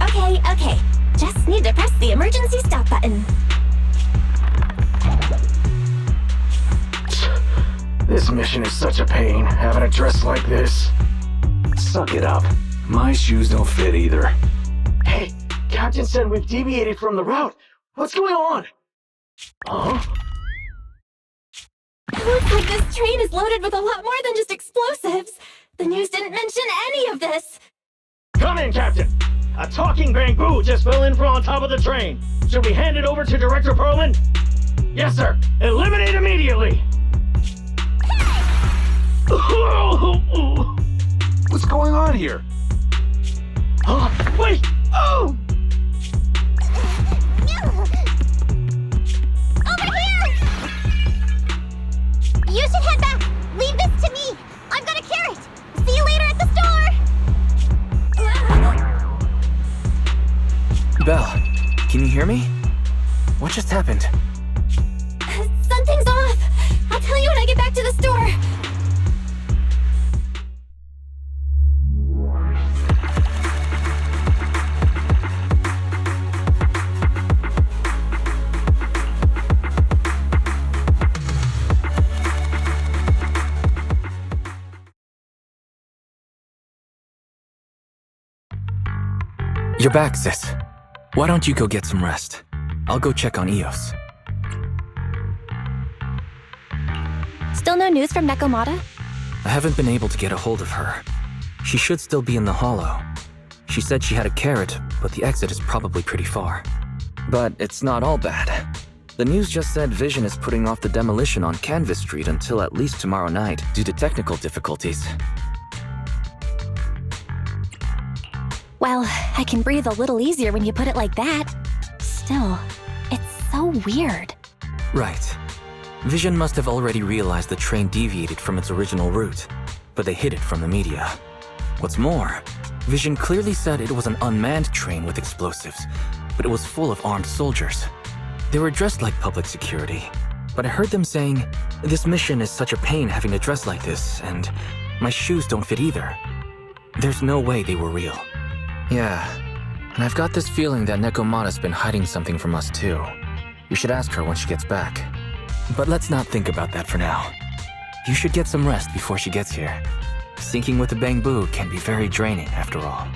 Okay. Just need to press the emergency stop button. This mission is such a pain, having a dress like this. Suck it up. My shoes don't fit either. Hey, Captain said we've deviated from the route. What's going on? Huh? Looks like this train is loaded with a lot more than just explosives. The news didn't mention any of this. Come in, Captain. A talking bamboo just fell in from on top of the train. Should we hand it over to Director Perlman? Yes, sir. Eliminate immediately. What's going on here? Huh? Wait! Oh! Over here! You should head back. Leave this to me. I've got a carrot. See you later at the store. hear me? What just happened? Something's off. I'll tell you when I get back to the store. You're back, sis. Why don't you go get some rest? I'll go check on Eos. Still no news from Nekomata? I haven't been able to get a hold of her. She should still be in the hollow. She said she had a carrot, but the exit is probably pretty far. But it's not all bad. The news just said Vision is putting off the demolition on Canvas Street until at least tomorrow night due to technical difficulties. Well, I can breathe a little easier when you put it like that. Still, it's so weird. Right. Vision must have already realized the train deviated from its original route, but they hid it from the media. What's more, Vision clearly said it was an unmanned train with explosives, but it was full of armed soldiers. They were dressed like public security, but I heard them saying, "This mission is such a pain having to dress like this, and my shoes don't fit either." There's no way they were real. Yeah, and I've got this feeling that Nekomata's been hiding something from us too. We should ask her when she gets back. But let's not think about that for now. You should get some rest before she gets here. Syncing with the Bangbu can be very draining after all.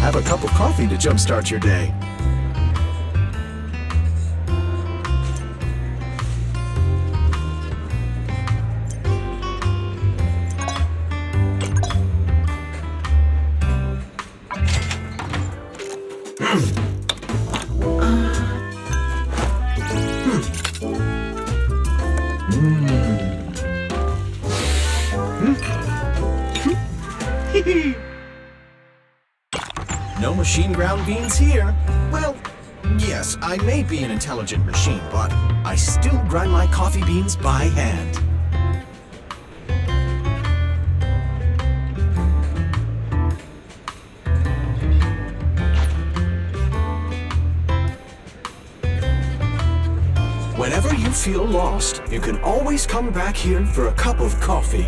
Have a cup of coffee to jumpstart your day. No machine ground beans here. Well, yes, I may be an intelligent machine, but I still grind my coffee beans by hand. Whenever you feel lost, you can always come back here for a cup of coffee.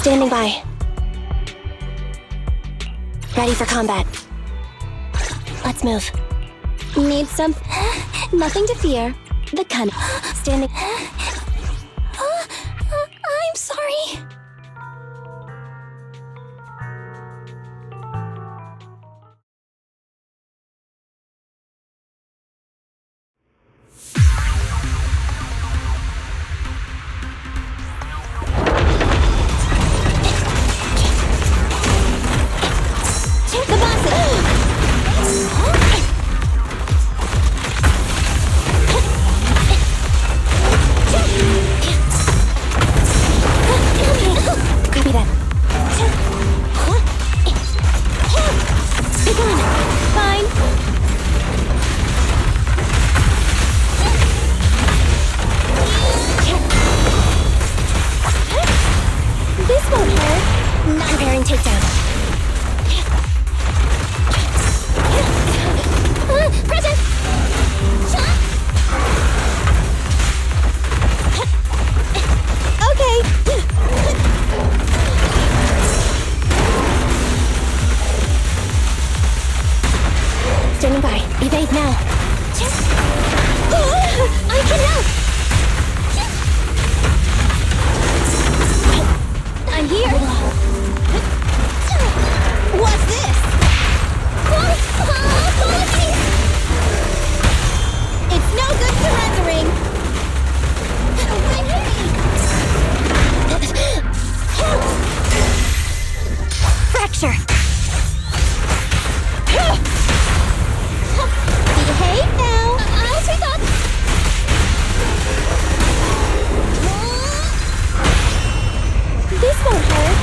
Standing by. Ready for combat. Let's move. Need some... Nothing to fear. The cunning. Standing... I'm sorry. The bosses! Copy that. Be gone. Fine. This won't hurt. Not preparing takedown. Present! Okay. Standing by. Evade now. I can help! I'm here! What's this? It's no good surrendering! Fracture! Behave now! I'll take up! This won't hurt.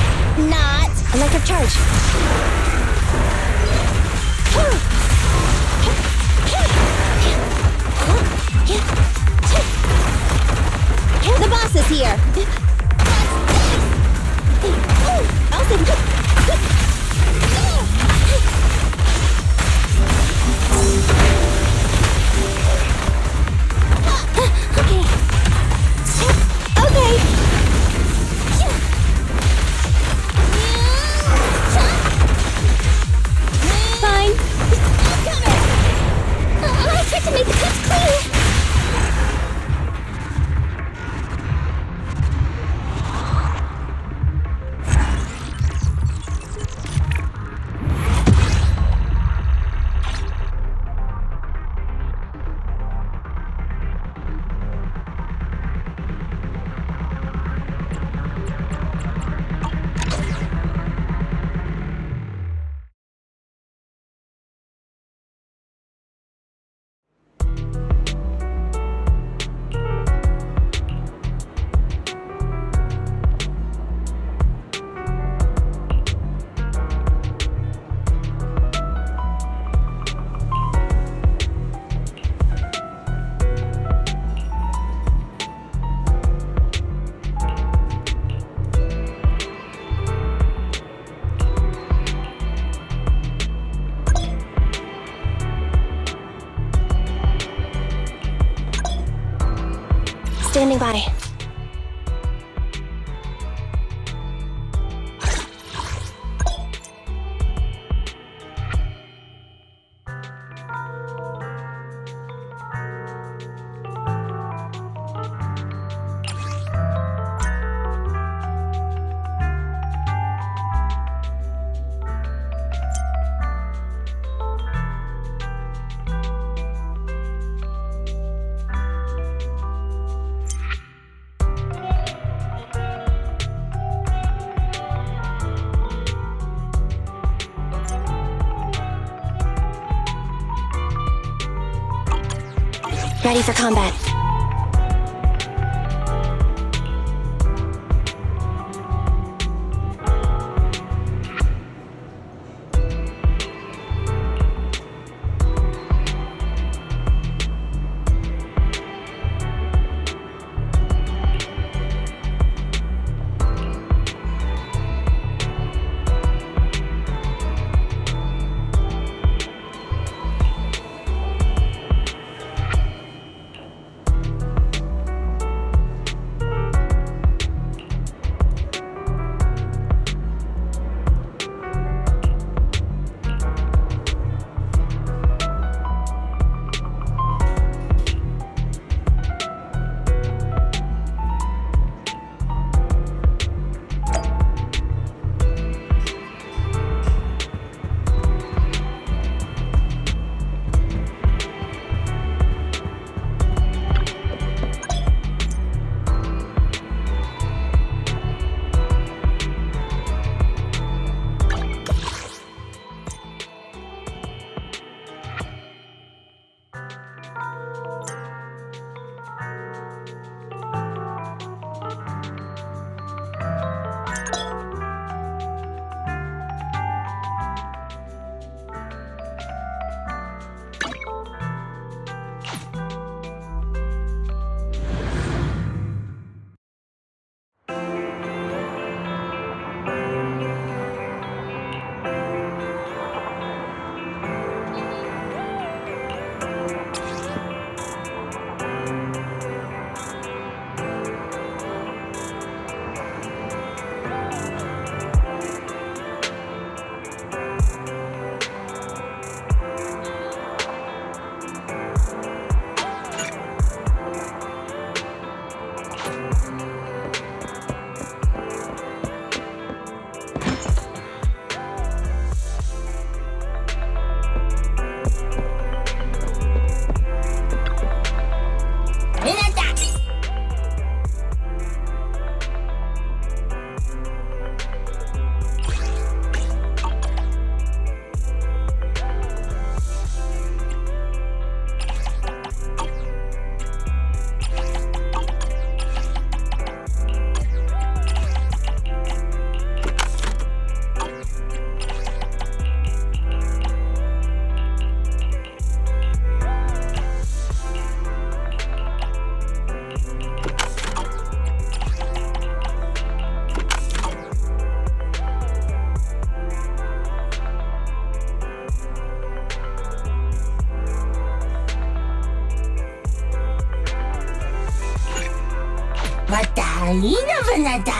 Not! Electric charge. The boss is here. I'll save you. Okay. Okay. Fine. I tried to make the cuts clean. Standing by. Ready for combat. またいいのぶなだ。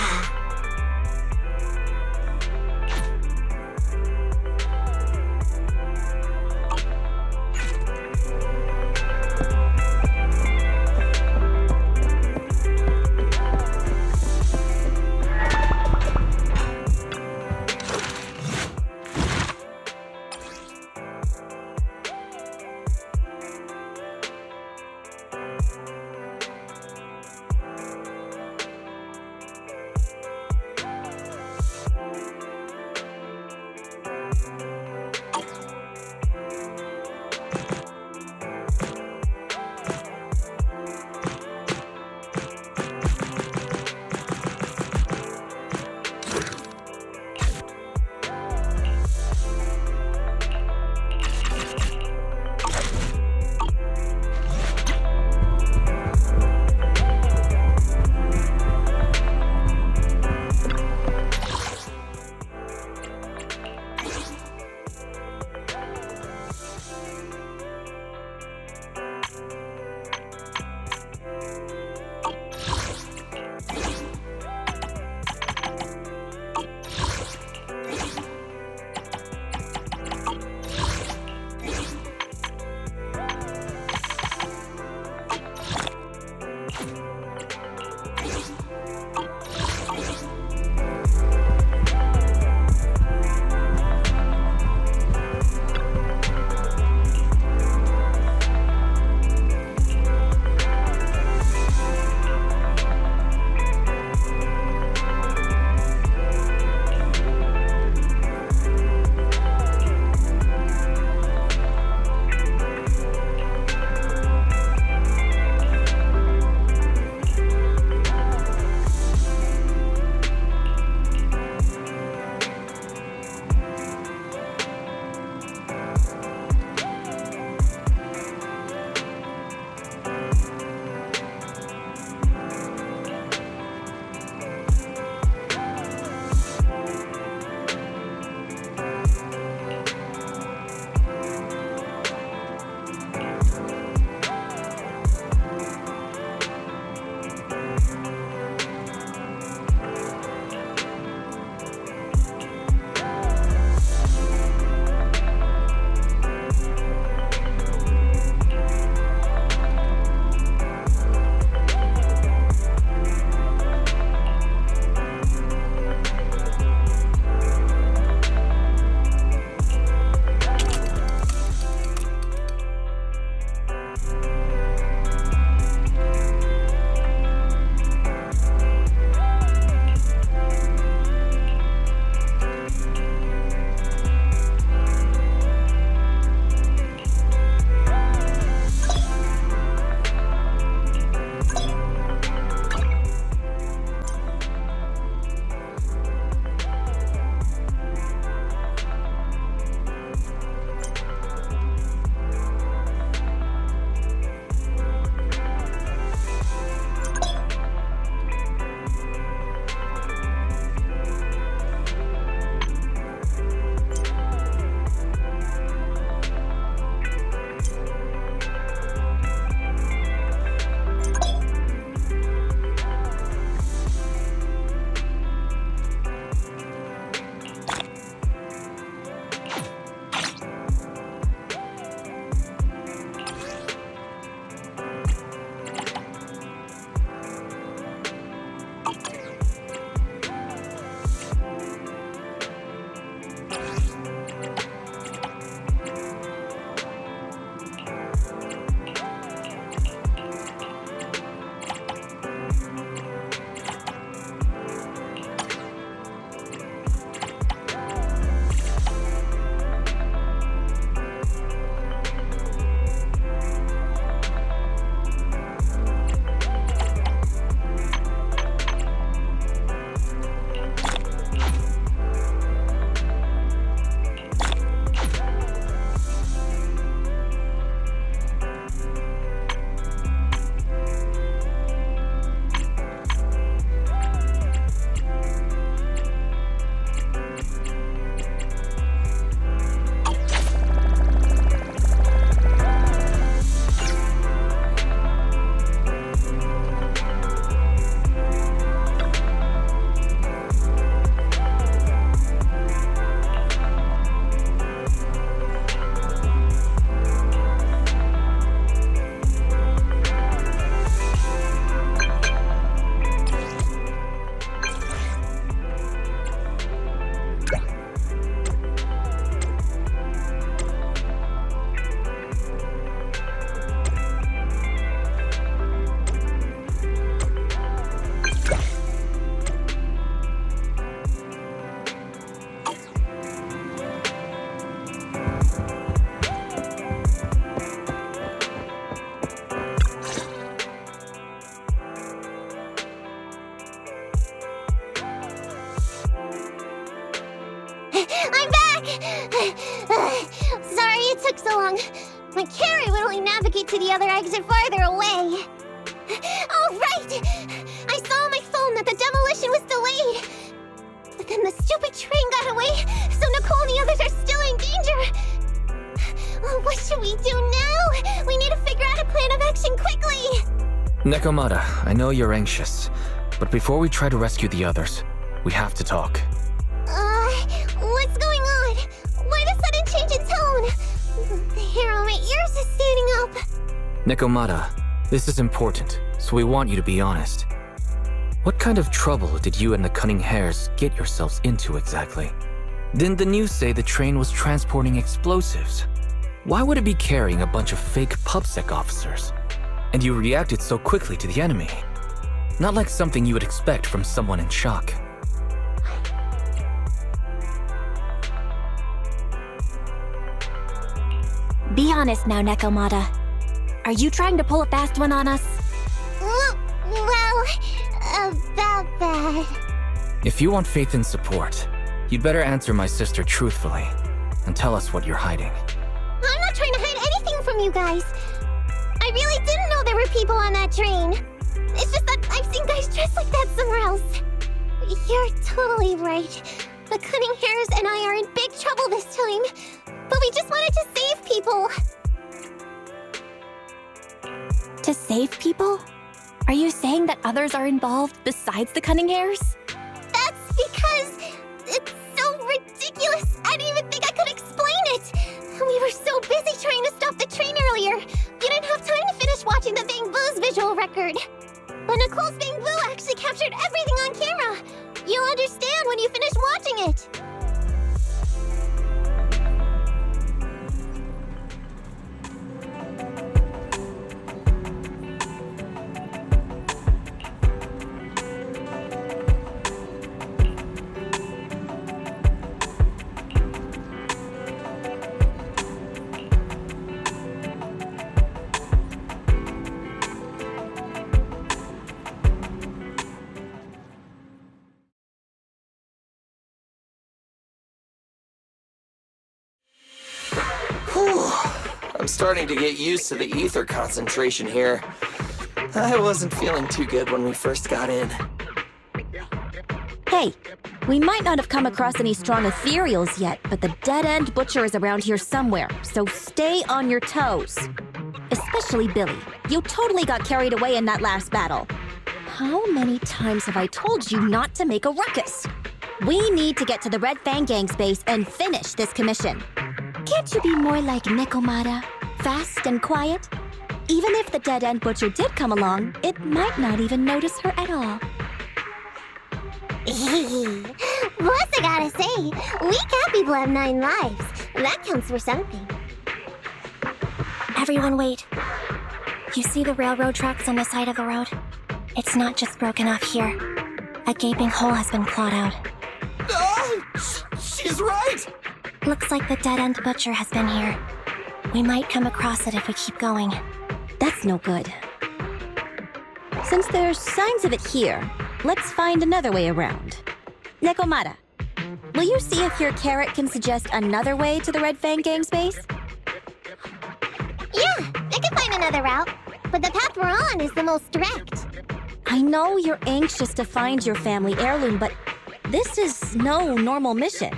My carrot would only navigate to the other exit farther away. Oh, right! I saw on my phone that the demolition was delayed. But then the stupid train got away, so Nicole and the others are still in danger. Oh, what should we do now? We need to figure out a plan of action quickly! Nekomata, I know you're anxious, but before we try to rescue the others, we have to talk. What's going on? Why the sudden change in tone? The hair on my ears is standing up. Nekomata, this is important, so we want you to be honest. What kind of trouble did you and the Cunning Hares get yourselves into exactly? Didn't the news say the train was transporting explosives? Why would it be carrying a bunch of fake PubSec officers? And you reacted so quickly to the enemy. Not like something you would expect from someone in shock. Be honest now, Nekomata. Are you trying to pull a fast one on us? Well, about that. If you want faith and support, you'd better answer my sister truthfully and tell us what you're hiding. I'm not trying to hide anything from you guys. I really didn't know there were people on that train. It's just that I've seen guys dressed like that somewhere else. You're totally right. The Cunning Hares and I are in big trouble this time. But we just wanted to save people. To save people? Are you saying that others are involved besides the Cunning Hares? That's because it's so ridiculous. I didn't even think I could explain it. We were so busy trying to stop the train earlier. You didn't have time to finish watching the Bang Boo's visual record. But Nicole's Bang Boo actually captured everything on camera. You'll understand when you finish watching it. I'm starting to get used to the ether concentration here. I wasn't feeling too good when we first got in. Hey, we might not have come across any strong ethereals yet, but the dead-end butcher is around here somewhere, so stay on your toes. Especially Billy. You totally got carried away in that last battle. How many times have I told you not to make a ruckus? We need to get to the Red Fang Gang's base and finish this commission. Can't you be more like Nekomata? Fast and quiet? Even if the dead-end butcher did come along, it might not even notice her at all. Plus, I gotta say, we cat people have 9 lives. That counts for something. Everyone wait. You see the railroad tracks on the side of the road? It's not just broken off here. A gaping hole has been clawed out. Oh, she's right! Looks like the dead-end butcher has been here. We might come across it if we keep going. That's no good. Since there's signs of it here, let's find another way around. Nekomata, will you see if your carrot can suggest another way to the Red Fang Gang's base? Yeah, I can find another route, but the path we're on is the most direct. I know you're anxious to find your family heirloom, but this is no normal mission.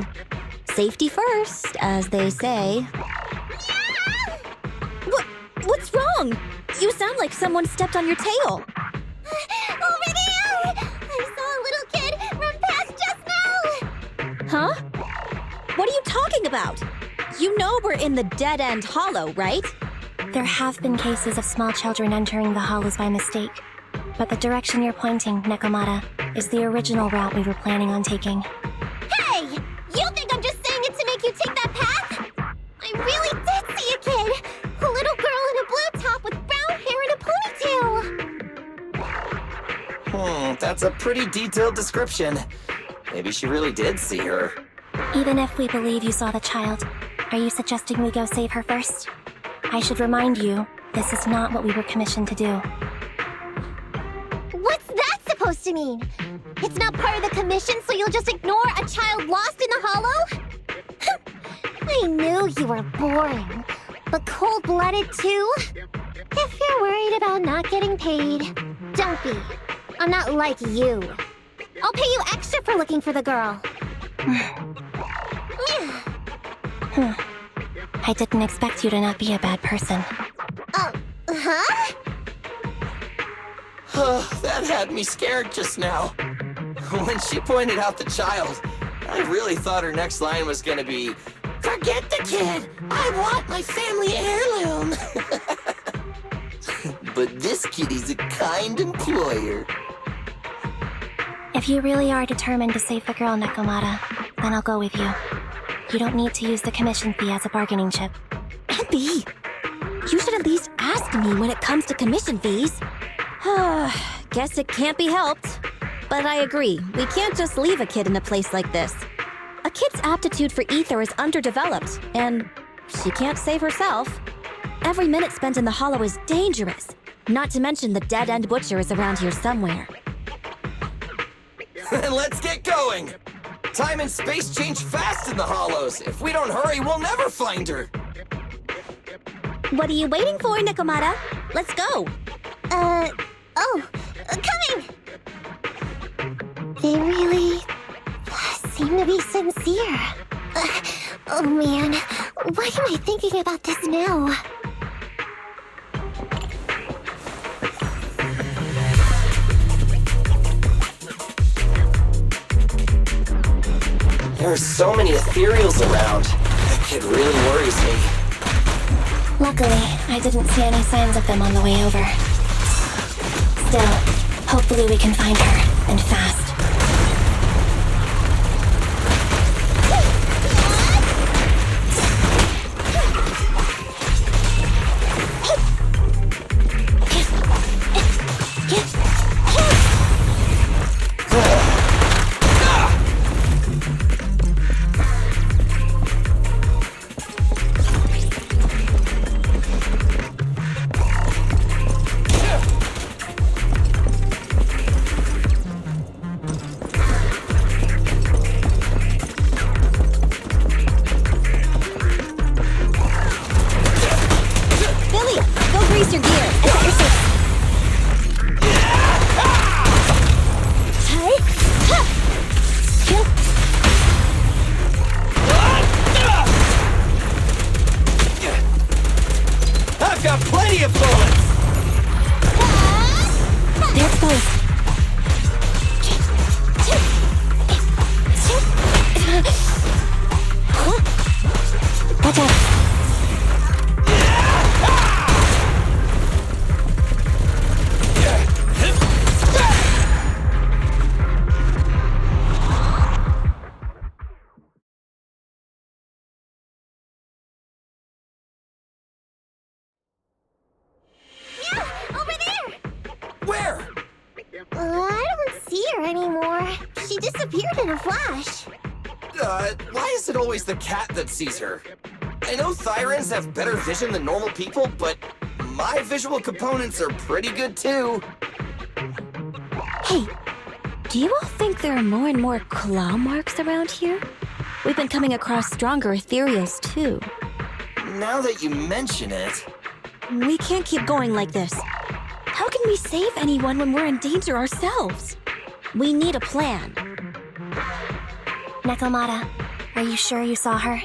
Safety first, as they say. Yeah! What's wrong? You sound like someone stepped on your tail. Over there! I saw a little kid run past just now! Huh? What are you talking about? You know we're in the dead-end hollow, right? There have been cases of small children entering the hollows by mistake. But the direction you're pointing, Nekomata, is the original route we were planning on taking. Hey! You think I'm just saying it to make you take that path? I really did see a kid! A little girl in a blue top with brown hair and a ponytail! That's a pretty detailed description. Maybe she really did see her. Even if we believe you saw the child, are you suggesting we go save her first? I should remind you, this is not what we were commissioned to do. What's that supposed to mean? It's not part of the commission, so you'll just ignore a child lost in the hollow? I knew you were boring. but cold-blooded too? If you're worried about not getting paid, don't be. I'm not like you. I'll pay you extra for looking for the girl. I didn't expect you to not be a bad person. Huh? That had me scared just now. When she pointed out the child, I really thought her next line was gonna be, "Forget the kid! I want my family heirloom!" But this kitty's a kind employer. If you really are determined to save the girl, Nekomata, then I'll go with you. You don't need to use the commission fee as a bargaining chip. Abby, you should at least ask me when it comes to commission fees. Guess it can't be helped. But I agree, we can't just leave a kid in a place like this. A kid's aptitude for ether is underdeveloped, and she can't save herself. Every minute spent in the hollow is dangerous, not to mention the dead-end butcher is around here somewhere. Let's get going! Time and space change fast in the hollows. If we don't hurry, we'll never find her. What are you waiting for, Nekomata? Let's go! Coming! They really seem to be sincere. Oh man, why am I thinking about this now? There are so many ethereals around. That kid really worries me. Luckily, I didn't see any signs of them on the way over. Still, hopefully we can find her, and fast. I don't see her anymore. She disappeared in a flash. Why is it always the cat that sees her? I know Thyrans have better vision than normal people, but my visual components are pretty good too. Hey, do you all think there are more and more claw marks around here? We've been coming across stronger ethereals too. Now that you mention it... We can't keep going like this. How can we save anyone when we're in danger ourselves? We need a plan. Nekomata, are you sure you saw her?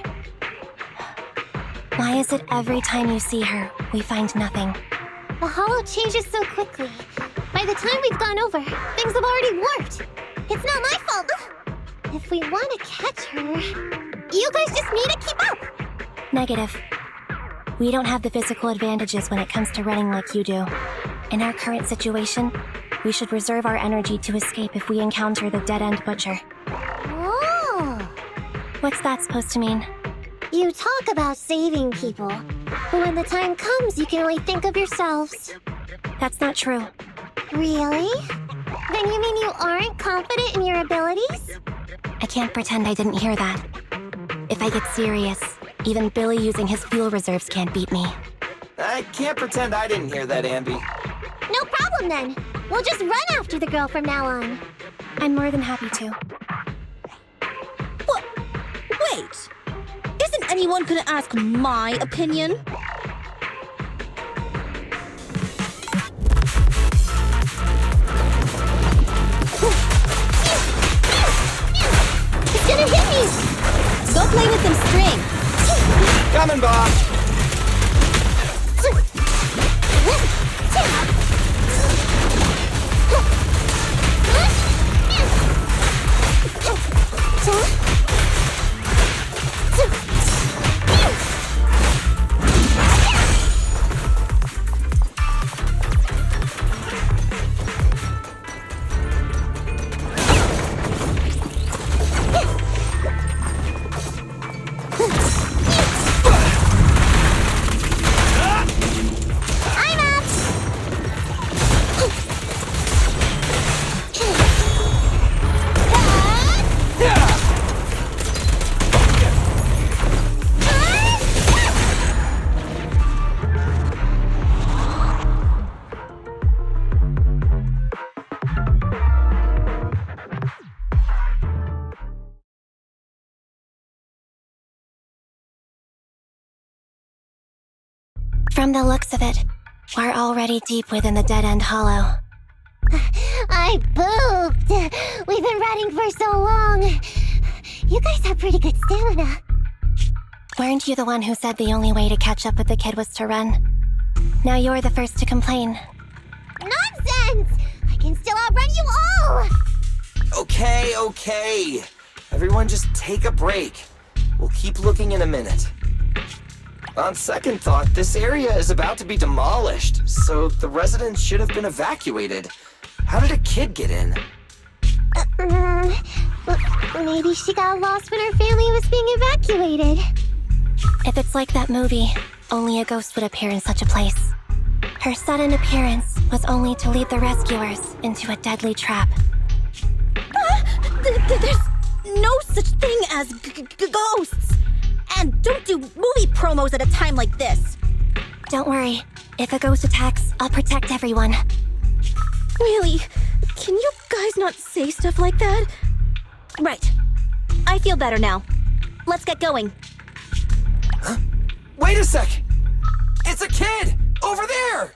Why is it every time you see her, we find nothing? The hollow changes so quickly. By the time we've gone over, things have already warped. It's not my fault. If we want to catch her, you guys just need to keep up. Negative. We don't have the physical advantages when it comes to running like you do. In our current situation, we should reserve our energy to escape if we encounter the dead-end butcher. Oh! What's that supposed to mean? You talk about saving people, but when the time comes, you can only think of yourselves. That's not true. Really? Then you mean you aren't confident in your abilities? I can't pretend I didn't hear that. If I get serious, even Billy using his fuel reserves can't beat me. I can't pretend I didn't hear that, Ambi. No problem then. We'll just run after the girl from now on. I'm more than happy to. What? Wait! Isn't anyone gonna ask my opinion? From the looks of it, we're already deep within the dead-end hollow. I pooped! We've been riding for so long. You guys have pretty good stamina. Weren't you the one who said the only way to catch up with the kid was to run? Now you're the first to complain. Nonsense! I can still outrun you all! Okay. Everyone just take a break. We'll keep looking in a minute. On second thought, this area is about to be demolished, so the residents should have been evacuated. How did a kid get in? Maybe she got lost when her family was being evacuated. If it's like that movie, only a ghost would appear in such a place. Her sudden appearance was only to lead the rescuers into a deadly trap. There's no such thing as ghosts! And don't do movie promos at a time like this! Don't worry. If a ghost attacks, I'll protect everyone. Really? Can you guys not say stuff like that? Right. I feel better now. Let's get going. Huh? Wait a sec! It's a kid! Over there!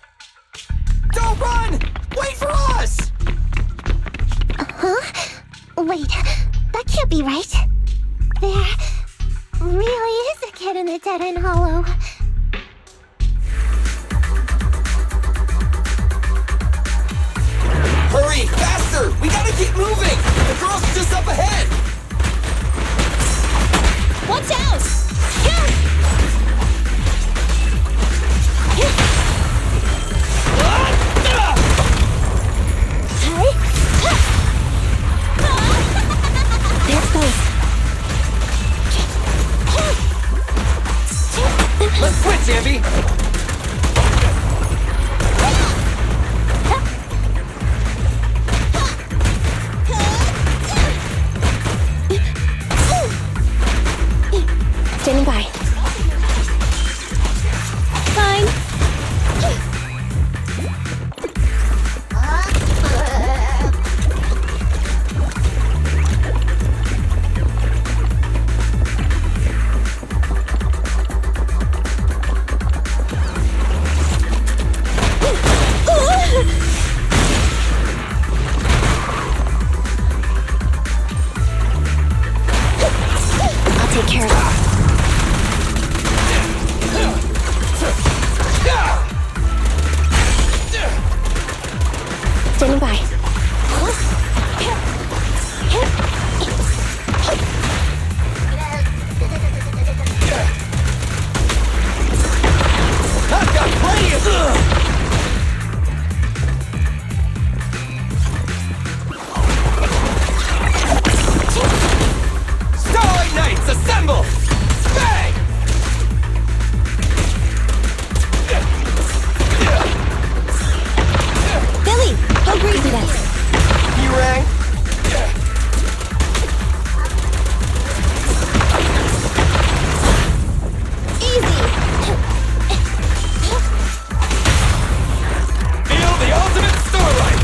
Don't run! Wait for us! Huh? Wait, that can't be right. There really is a kid in the dead-end hollow. Hurry! Faster! We gotta keep moving! The girl's just up ahead! Watch out! There it goes. Let's switch, Ambi! Standing by. Fine. I'll take care of it. Standing by. I've got plenty of Starlight Knights, assemble! Bang! Billy, go greasy then. He rang. Easy. Feel the ultimate starlight!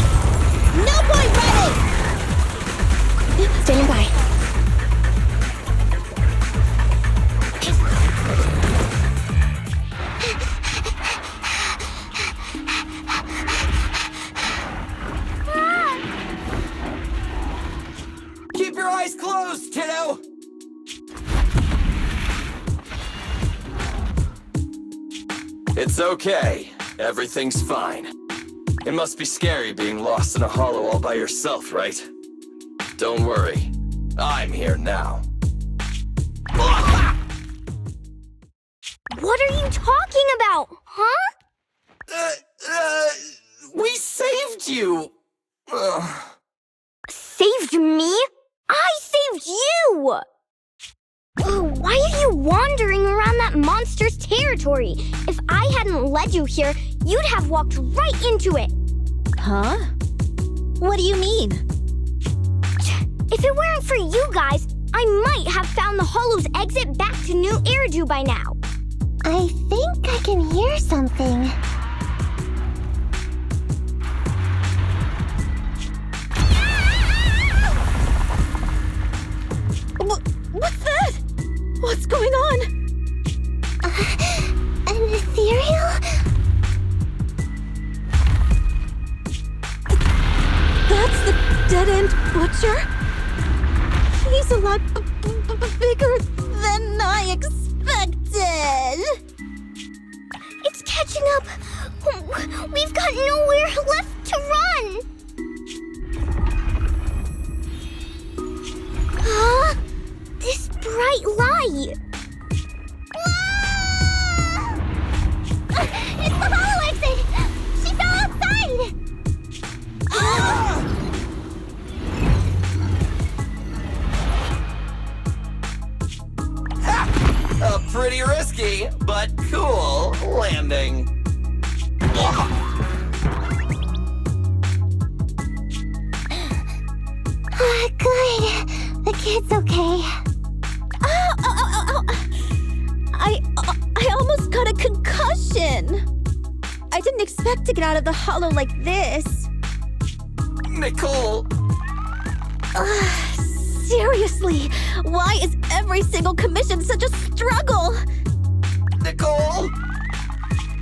No point ready. Standing by. Keep your eyes closed, kiddo! It's okay. Everything's fine. It must be scary being lost in a hollow all by yourself, right? Don't worry. I'm here now. What are you talking about, huh? We saved you! Saved me? I saved you! Why are you wandering around that monster's territory? If I hadn't led you here, you'd have walked right into it. Huh? What do you mean? If it weren't for you guys, I might have found the hollow's exit back to New Eridu by now. I think I can hear something. What's that? What's going on? An ethereal? dead-end butcher? He's a lot bigger than I expected. It's catching up. We've got nowhere left to run. Huh? This bright light. Ah! It's the hollow exit. She fell outside. A pretty risky, but cool landing. Good. The kid's okay. Ow. I almost got a concussion. I didn't expect to get out of the hollow like this. Nicole! Seriously, why is every single commission such a struggle? Nicole!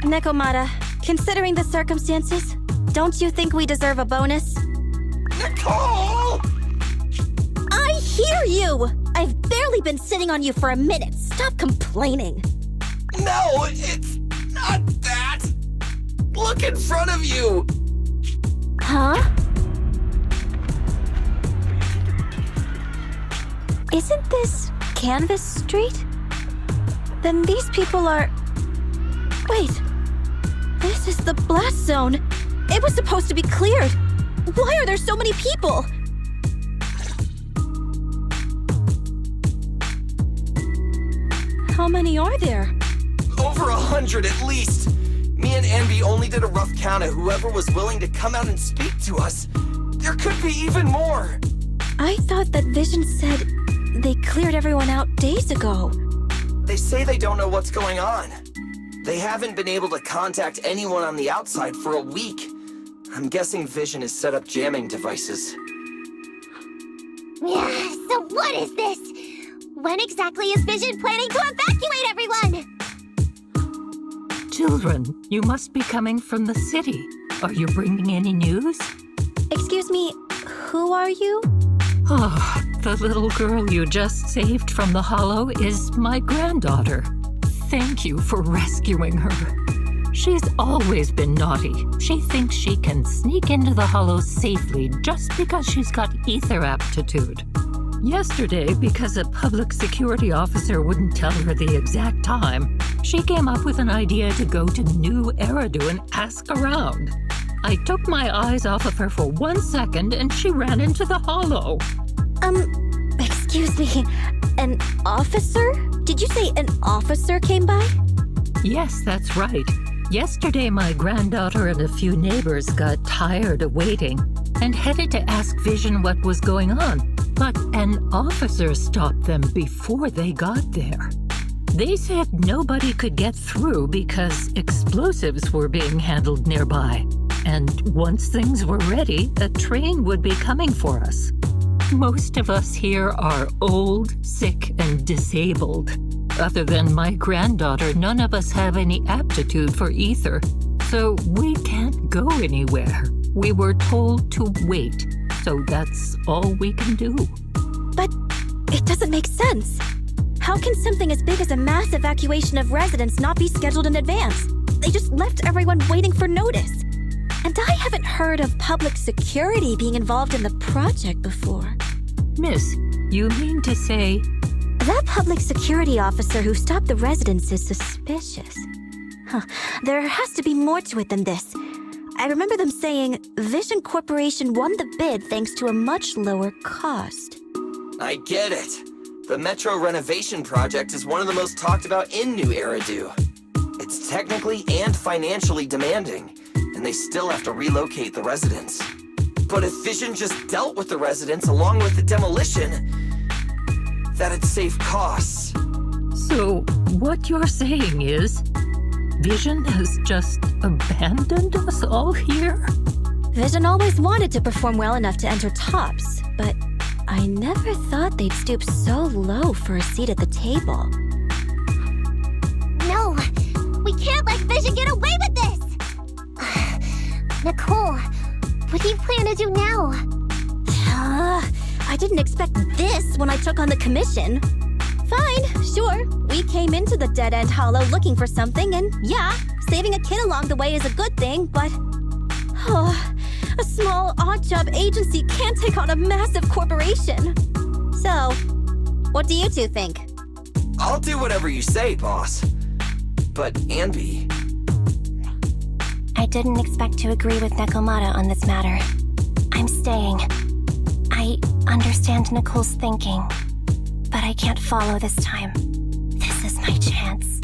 Nekomata, considering the circumstances, don't you think we deserve a bonus? Nicole! I hear you! I've barely been sitting on you for a minute. Stop complaining. No, it's not that! Look in front of you! Huh? Isn't this Canvas Street? Then these people are... Wait. This is the blast zone. It was supposed to be cleared. Why are there so many people? How many are there? Over 100 at least. Me and Envy only did a rough count of whoever was willing to come out and speak to us. There could be even more. I thought that Vision said they cleared everyone out days ago. They say they don't know what's going on. They haven't been able to contact anyone on the outside for a week. I'm guessing Vision has set up jamming devices. Yeah, so what is this? When exactly is Vision planning to evacuate everyone? Children, you must be coming from the city. Are you bringing any news? Excuse me, who are you? Oh, the little girl you just saved from the hollow is my granddaughter. Thank you for rescuing her. She's always been naughty. She thinks she can sneak into the hollow safely just because she's got ether aptitude. Yesterday, because a public security officer wouldn't tell her the exact time, she came up with an idea to go to New Eridu and ask around. I took my eyes off of her for 1 second and she ran into the hollow. Excuse me, an officer? Did you say an officer came by? Yes, that's right. Yesterday, my granddaughter and a few neighbors got tired of waiting and headed to ask Vision what was going on. But an officer stopped them before they got there. They said nobody could get through because explosives were being handled nearby. And once things were ready, a train would be coming for us. Most of us here are old, sick, and disabled. Other than my granddaughter, none of us have any aptitude for ether, so we can't go anywhere. We were told to wait, so that's all we can do. But it doesn't make sense. How can something as big as a mass evacuation of residents not be scheduled in advance? They just left everyone waiting for notice. And I haven't heard of public security being involved in the project before. Miss, you mean to say... That public security officer who stopped the residents is suspicious. There has to be more to it than this. I remember them saying Vision Corporation won the bid thanks to a much lower cost. I get it. The Metro renovation project is one of the most talked about in New Eridu. It's technically and financially demanding, and they still have to relocate the residents. But if Vision just dealt with the residents along with the demolition, that'd save costs. So, what you're saying is, Vision has just abandoned us all here? Vision always wanted to perform well enough to enter tops, but I never thought they'd stoop so low for a seat at the table. No, we can't let Vision get away with this! Nicole, what do you plan to do now? I didn't expect this when I took on the commission. Fine, sure. We came into the dead-end hollow looking for something, and yeah, saving a kid along the way is a good thing, but... a small, odd-job agency can't take on a massive corporation. So, what do you two think? I'll do whatever you say, boss. But, Anby... I didn't expect to agree with Nekomata on this matter. I'm staying. I understand Nicole's thinking, but I can't follow this time. This is my chance.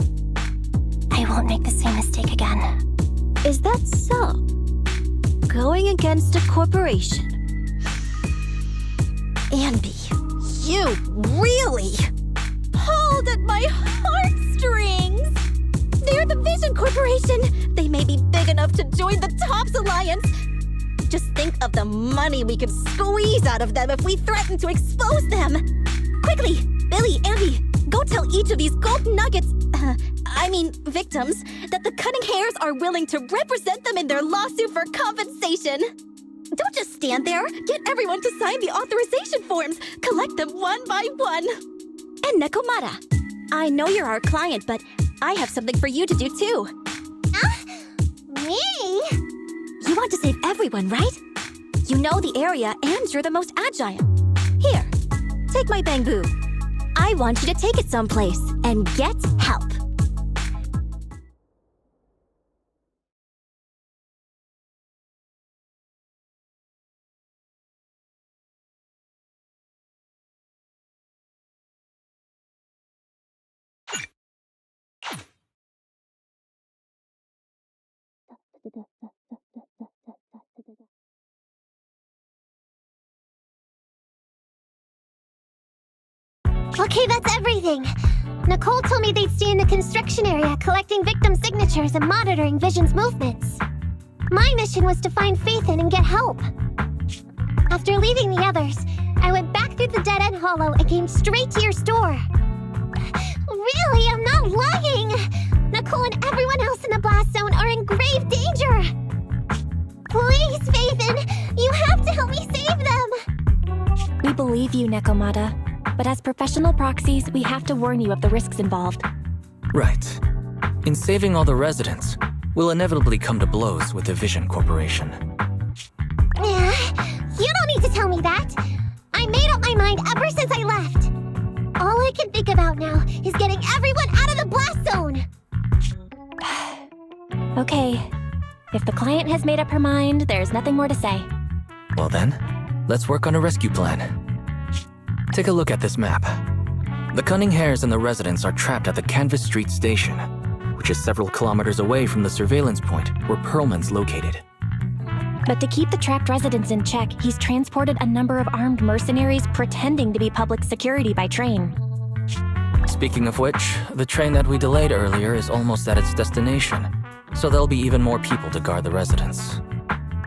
I won't make the same mistake again. Is that so? Going against a corporation? Anby, you really pulled at my heartstrings! They're the Vision Corporation! They may be big enough to join the TOPS Alliance! Just think of the money we could squeeze out of them if we threaten to expose them! Quickly, Billy, Anby, go tell each of these gold nuggets, victims, that the Cunning Hares are willing to represent them in their lawsuit for compensation! Don't just stand there! Get everyone to sign the authorization forms! Collect them one by one! And Nekomata, I know you're our client, but I have something for you to do too. Me? You want to save everyone, right? You know the area and you're the most agile. Here, take my bamboo. I want you to take it someplace and get help. Okay, that's everything. Nicole told me they'd stay in the construction area collecting victim signatures and monitoring Vision's movements. My mission was to find Faithin and get help. After leaving the others, I went back through the dead-end hollow and came straight to your store. Really, I'm not lying! Nicole and everyone else in the blast zone are in grave danger! Please, Faithin, you have to help me save them! We believe you, Nekomata. But as professional proxies, we have to warn you of the risks involved. Right. In saving all the residents, we'll inevitably come to blows with the Vision Corporation. You don't need to tell me that! I made up my mind ever since I left! All I can think about now is getting everyone out of the blast zone! Okay. If the client has made up her mind, there's nothing more to say. Well then, let's work on a rescue plan. Take a look at this map. The Cunning Hares and the residents are trapped at the Canvas Street station, which is several kilometers away from the surveillance point where Perlman's located. But to keep the trapped residents in check, he's transported a number of armed mercenaries pretending to be public security by train. Speaking of which, the train that we delayed earlier is almost at its destination, so there'll be even more people to guard the residents.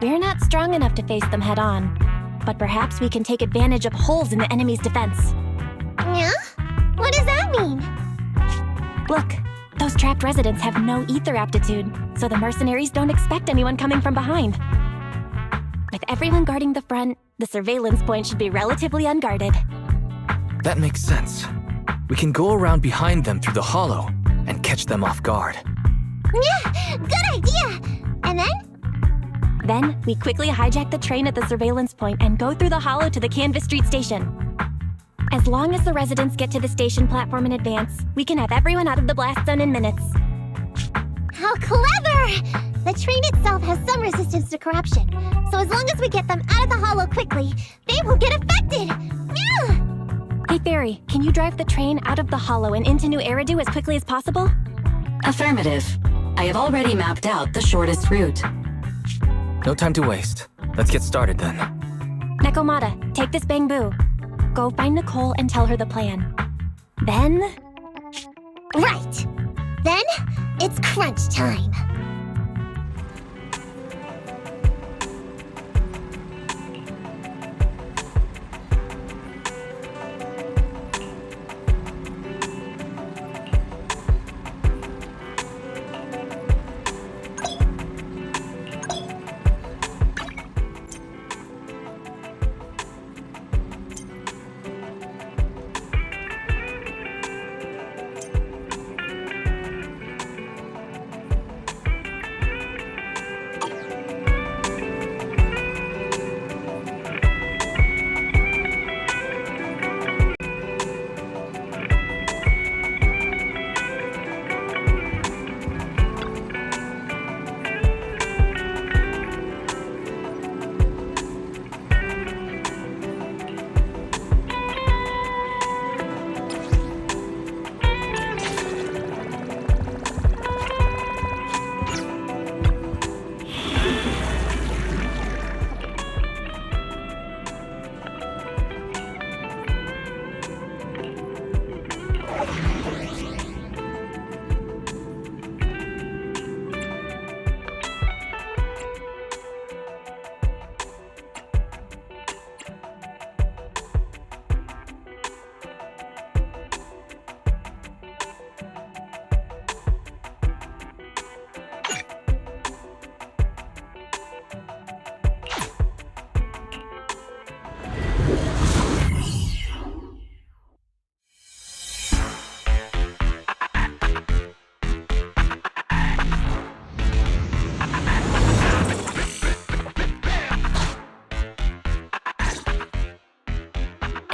We're not strong enough to face them head-on, but perhaps we can take advantage of holes in the enemy's defense. Yeah? What does that mean? Look, those trapped residents have no ether aptitude, so the mercenaries don't expect anyone coming from behind. With everyone guarding the front, the surveillance point should be relatively unguarded. That makes sense. We can go around behind them through the hollow and catch them off guard. Yeah, good idea! And then? Then, we quickly hijack the train at the surveillance point and go through the hollow to the Canvas Street station. As long as the residents get to the station platform in advance, we can have everyone out of the blast zone in minutes. How clever! The train itself has some resistance to corruption, so as long as we get them out of the hollow quickly, they won't get affected! Yeah! Hey Fairy, can you drive the train out of the hollow and into New Eridu as quickly as possible? Affirmative. I have already mapped out the shortest route. No time to waste. Let's get started then. Nekomata, take this bamboo. Go find Nicole and tell her the plan. Then... Right! Then, it's crunch time.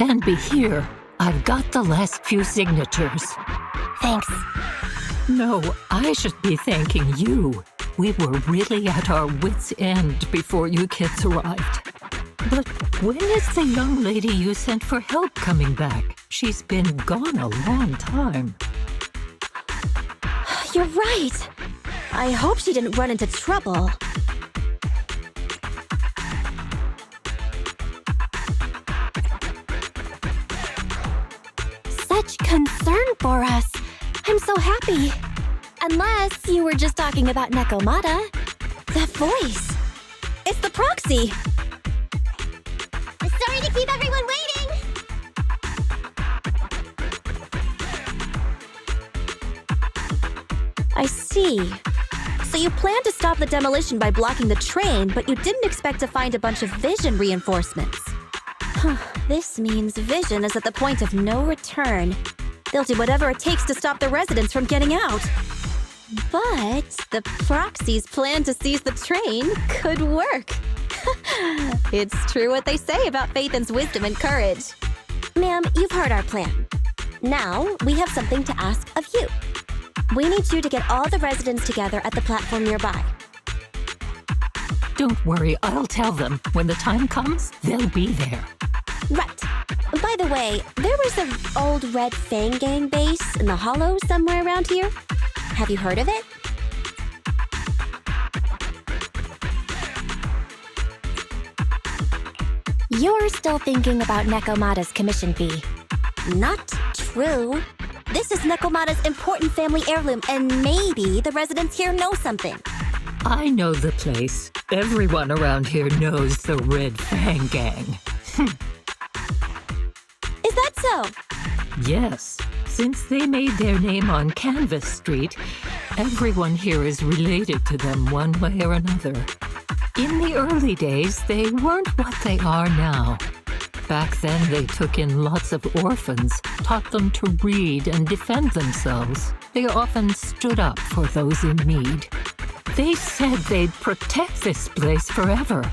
And be here. I've got the last few signatures. Thanks. No, I should be thanking you. We were really at our wits' end before you kids arrived. But when is the young lady you sent for help coming back? She's been gone a long time. You're right. I hope she didn't run into trouble. Such concern for us. I'm so happy. Unless you were just talking about Nekomata. That voice. It's the proxy. Sorry to keep everyone waiting. I see. So you planned to stop the demolition by blocking the train, but you didn't expect to find a bunch of vision reinforcements. This means Vision is at the point of no return. They'll do whatever it takes to stop the residents from getting out. But the proxy's plan to seize the train could work. It's true what they say about Phaethon's wisdom and courage. Ma'am, you've heard our plan. Now, we have something to ask of you. We need you to get all the residents together at the platform nearby. Don't worry, I'll tell them. When the time comes, they'll be there. Right. By the way, there was an old Red Fang Gang base in the Hollow somewhere around here. Have you heard of it? You're still thinking about Nekomata's commission fee. Not true. This is Nekomata's important family heirloom, and maybe the residents here know something. I know the place. Everyone around here knows the Red Fang Gang. Is that so? Yes. Since they made their name on Canvas Street, everyone here is related to them one way or another. In the early days, they weren't what they are now. Back then, they took in lots of orphans, taught them to read and defend themselves. They often stood up for those in need. They said they'd protect this place forever.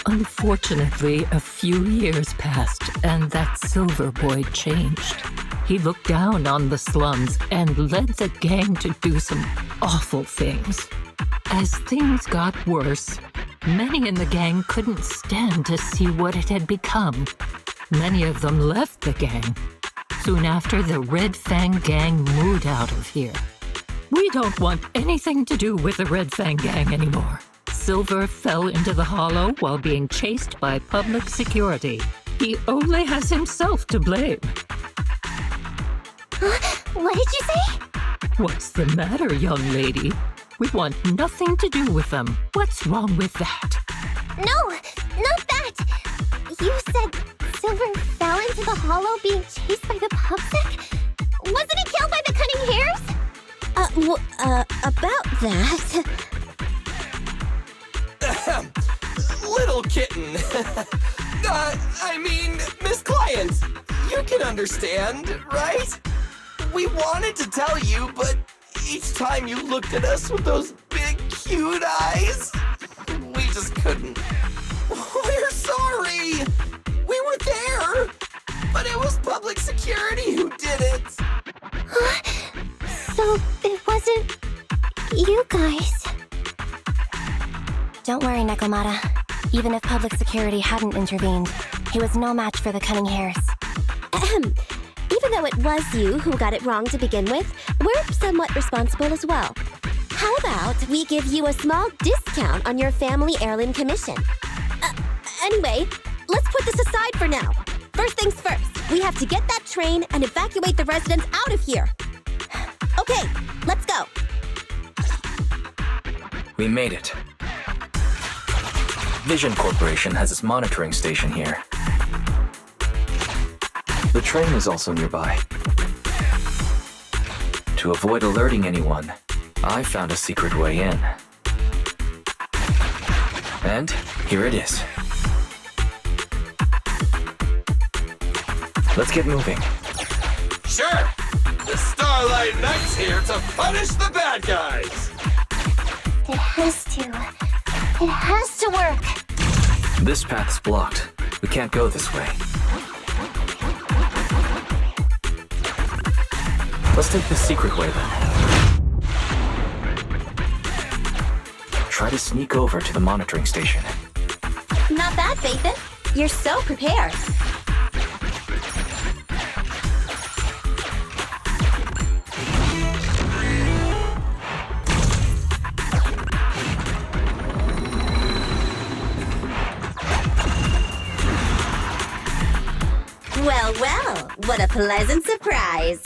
Unfortunately, a few years passed, and that Silver Boy changed. He looked down on the slums and led the gang to do some awful things. As things got worse, many in the gang couldn't stand to see what it had become. Many of them left the gang. Soon after, the Red Fang Gang moved out of here. We don't want anything to do with the Red Fang Gang anymore. Silver fell into the Hollow while being chased by public security. He only has himself to blame. What did you say? What's the matter, young lady? We want nothing to do with them. What's wrong with that? No, not that. You said Silver fell into the Hollow being chased by the public? Wasn't he killed by the cunning hares? About that... Little kitten. I mean, Miss Client, you can understand, right? We wanted to tell you, but each time you looked at us with those big, cute eyes, we just couldn't. We're sorry. We were there, but it was public security who did it. So it wasn't you guys. Don't worry, Nekomata. Even if public security hadn't intervened, he was no match for the cunning hares. Even though it was you who got it wrong to begin with, we're somewhat responsible as well. How about we give you a small discount on your family heirloom commission? Anyway, let's put this aside for now. First things first, we have to get that train and evacuate the residents out of here. Okay, let's go. We made it. Vision Corporation has its monitoring station here. The train is also nearby. To avoid alerting anyone, I found a secret way in. And here it is. Let's get moving. Sure! The Starlight Knight's here to punish the bad guys! It has to. It has to work. This path's blocked. We can't go this way. Let's take the secret way then. Try to sneak over to the monitoring station. Not bad, Phaethon. You're so prepared. Well, well, what a pleasant surprise.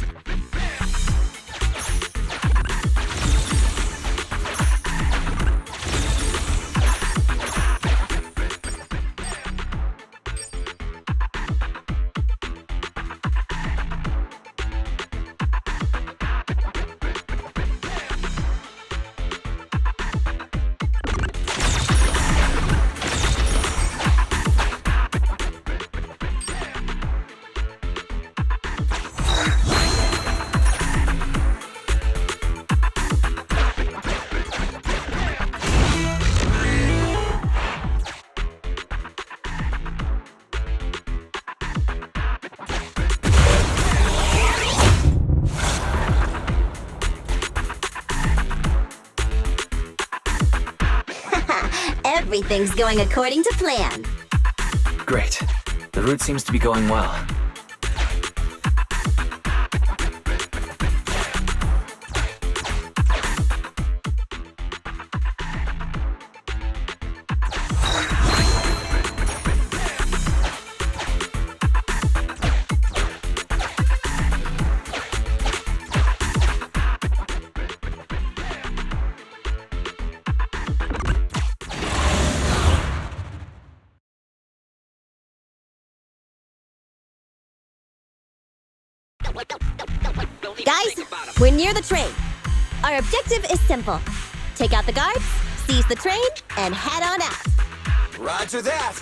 Everything's going according to plan. Great. The route seems to be going well. Guys, we're near the train. Our objective is simple. Take out the guards, seize the train, and head on out. Roger that.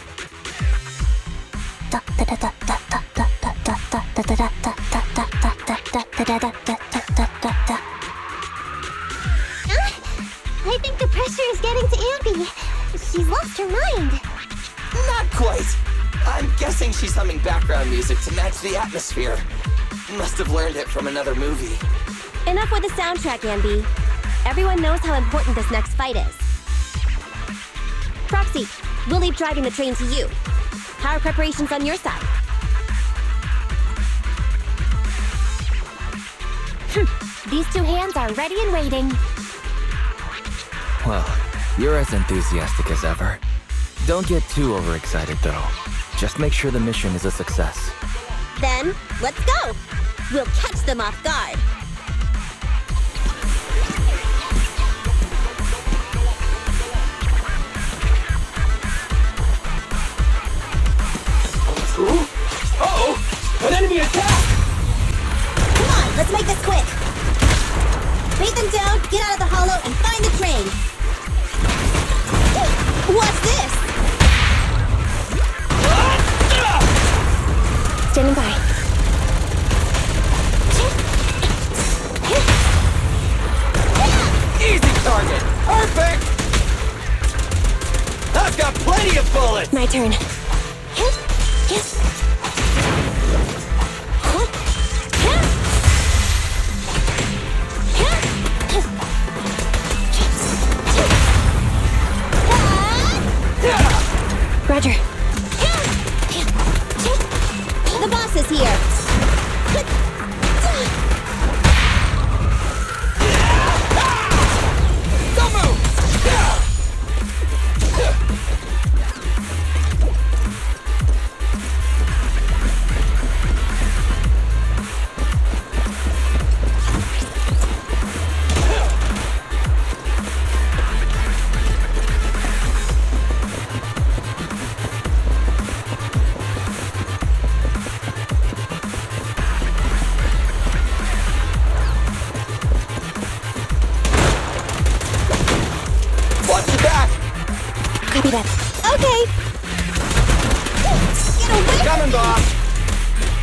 I think the pressure is getting to Ambi. She's lost her mind. Not quite. I'm guessing she's humming background music to match the atmosphere. Must have learned it from another movie. Enough with the soundtrack, Ambi. Everyone knows how important this next fight is. Proxy, we'll leave driving the train to you. Power preparations on your side. These two hands are ready and waiting. Well, you're as enthusiastic as ever. Don't get too overexcited, though. Just make sure the mission is a success. Then, let's go! We'll catch them off guard. Uh-oh! An enemy attack! Come on, let's make this quick! Bait them down, get out of the hollow, and find the train! What's this? Standing by. Easy target! Perfect! I've got plenty of bullets! My turn. Roger. The boss is here. Don't move! Watch your back! Copy that. Okay. Get away! Coming, boss!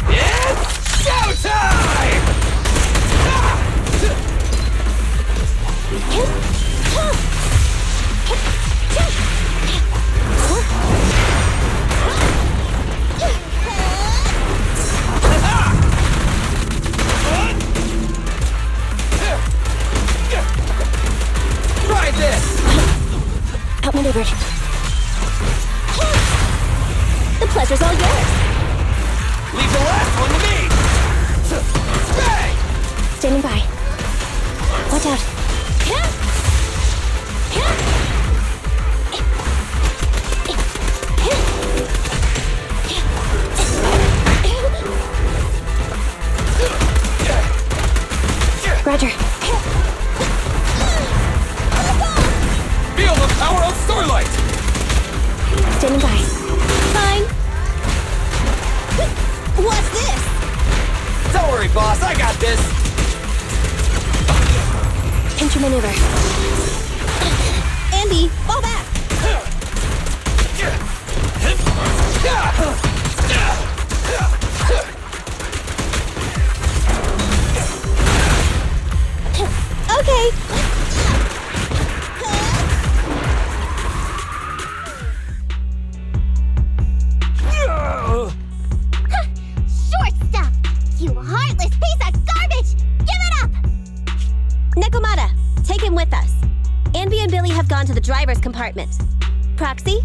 It's showtime! Maneuvered. The pleasure's all yours. Leave the last one to me! Bang! Standing by. Watch out. Roger. Feel the power of Starlight! Standing by. Fine. What's this? Don't worry, boss, I got this! Pincher maneuver. Andy, fall back! Okay. Short stuff! You heartless piece of garbage! Give it up! Nekomata, take him with us. Anby and Billy have gone to the driver's compartment. Proxy,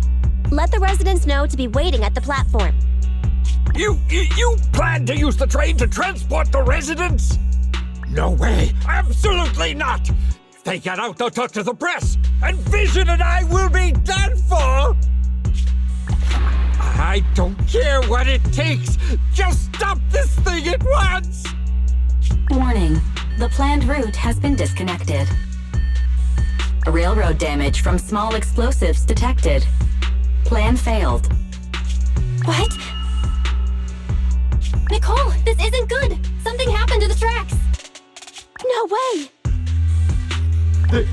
let the residents know to be waiting at the platform. You plan to use the train to transport the residents? No way! Absolutely not! If they get out, they'll talk to the press, and Vision and I will be done for! I don't care what it takes! Just stop this thing at once! Warning. The planned route has been disconnected. Railroad damage from small explosives detected. Plan failed. What? Nicole, this isn't good! Something happened to the tracks! No way!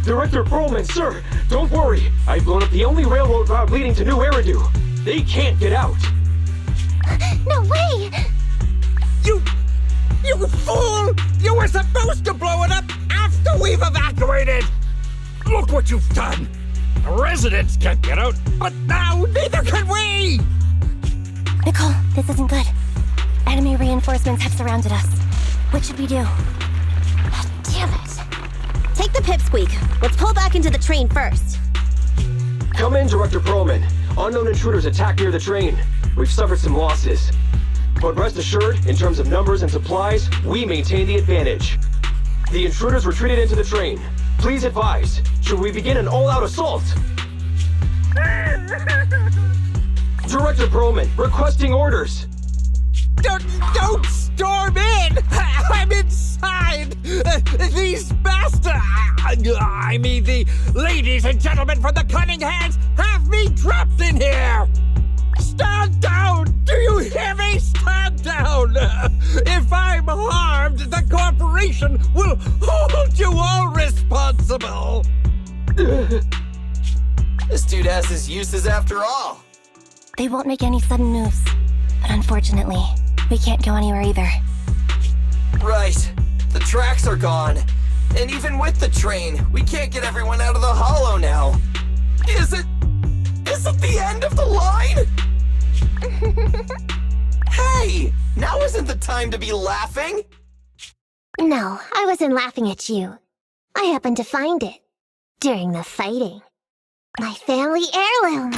Director Perlman, sir, don't worry. I've blown up the only railroad route leading to New Eridu. They can't get out. No way! You fool! You were supposed to blow it up after we've evacuated! Look what you've done! The residents can't get out, but now neither can we! Nicole, this isn't good. Enemy reinforcements have surrounded us. What should we do? Damn it. Take the pipsqueak. Let's pull back into the train first. Come in, Director Perlman. Unknown intruders attacked near the train. We've suffered some losses. But rest assured, in terms of numbers and supplies, we maintain the advantage. The intruders retreated into the train. Please advise, should we begin an all-out assault? Director Perlman, requesting orders. Don't storm in! I'm inside! These bastards! I mean, the ladies and gentlemen from the Cunning Hands have me trapped in here! Stand down! Do you hear me? Stand down! If I'm harmed, the corporation will hold you all responsible! This dude has his uses after all. They won't make any sudden moves. But unfortunately, we can't go anywhere either. Right. The tracks are gone. And even with the train, we can't get everyone out of the hollow now. Is it the end of the line? Hey! Now isn't the time to be laughing! No, I wasn't laughing at you. I happened to find it. During the fighting. My family heirloom.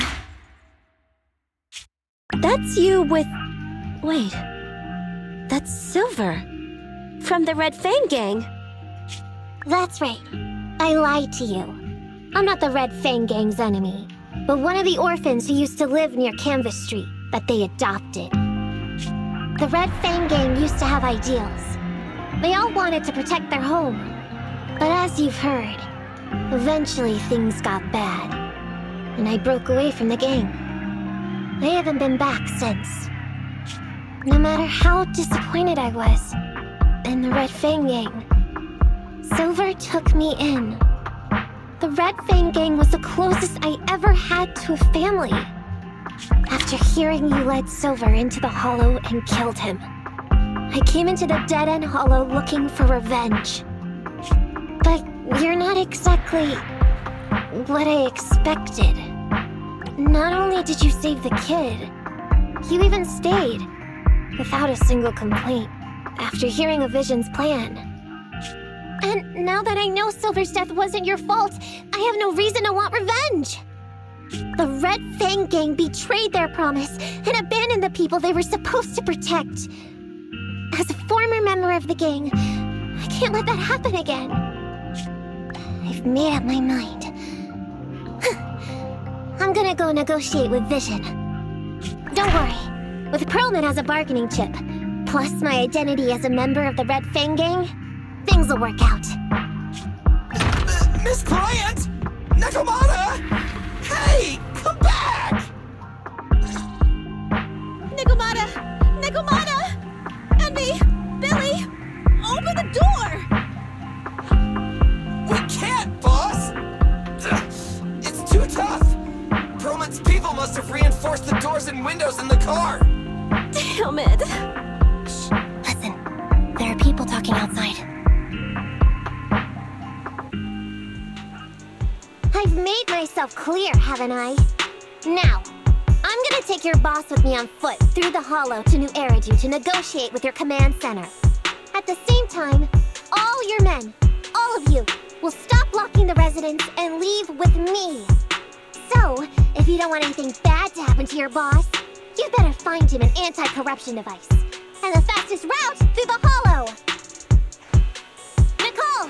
That's you with... Wait. That's Silver. From the Red Fang Gang. That's right. I lied to you. I'm not the Red Fang Gang's enemy, but one of the orphans who used to live near Canvas Street that they adopted. The Red Fang Gang used to have ideals. They all wanted to protect their home. But as you've heard, eventually things got bad, and I broke away from the gang. I haven't been back since. No matter how disappointed I was in the Red Fang Gang, Silver took me in. The Red Fang Gang was the closest I ever had to a family. After hearing you led Silver into the Hollow and killed him, I came into the dead-end Hollow looking for revenge. But you're not exactly what I expected. Not only did you save the kid, you even stayed, without a single complaint, after hearing of Vision's plan. And now that I know Silver's death wasn't your fault, I have no reason to want revenge. The Red Fang gang betrayed their promise and abandoned the people they were supposed to protect. As a former member of the gang, I can't let that happen again. I've made up my mind. I'm gonna go negotiate with Vision. Don't worry. With Perlman as a bargaining chip, plus my identity as a member of the Red Fang gang, things will work out. Miss Bryant! Nekomata! Hey! Come back! Nekomata! Nekomata! Envy! Billy! Open the door! We can't, boss! It's too tough! Perlman's people must have reinforced the doors and windows in the car! Damn it! Shh, listen. There are people talking outside. I've made myself clear, haven't I? Now, I'm gonna take your boss with me on foot through the hollow to New Eridu to negotiate with your command center. At the same time, all your men, all of you, will stop blocking the residents and leave with me. So, if you don't want anything bad to happen to your boss, you better find him an anti-corruption device. And the fastest route through the hollow! Nicole!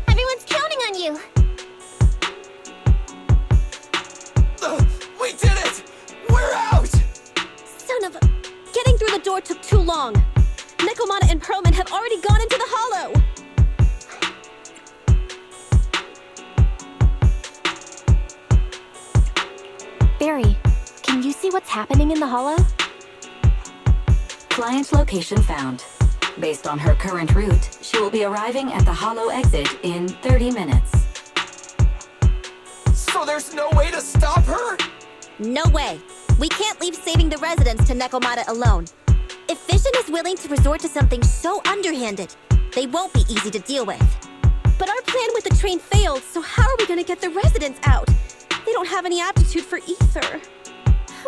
Everyone's counting on you! We did it! We're out! Son of a... Getting through the door took too long. Nekomata and Perlman have already gone into the hollow! Barry, can you see what's happening in the hollow? Client location found. Based on her current route, she will be arriving at the hollow exit in 30 minutes. So there's no way to stop her? No way. We can't leave saving the residents to Nekomata alone. If Vision is willing to resort to something so underhanded, they won't be easy to deal with. But our plan with the train failed, so how are we gonna get the residents out? They don't have any aptitude for ether.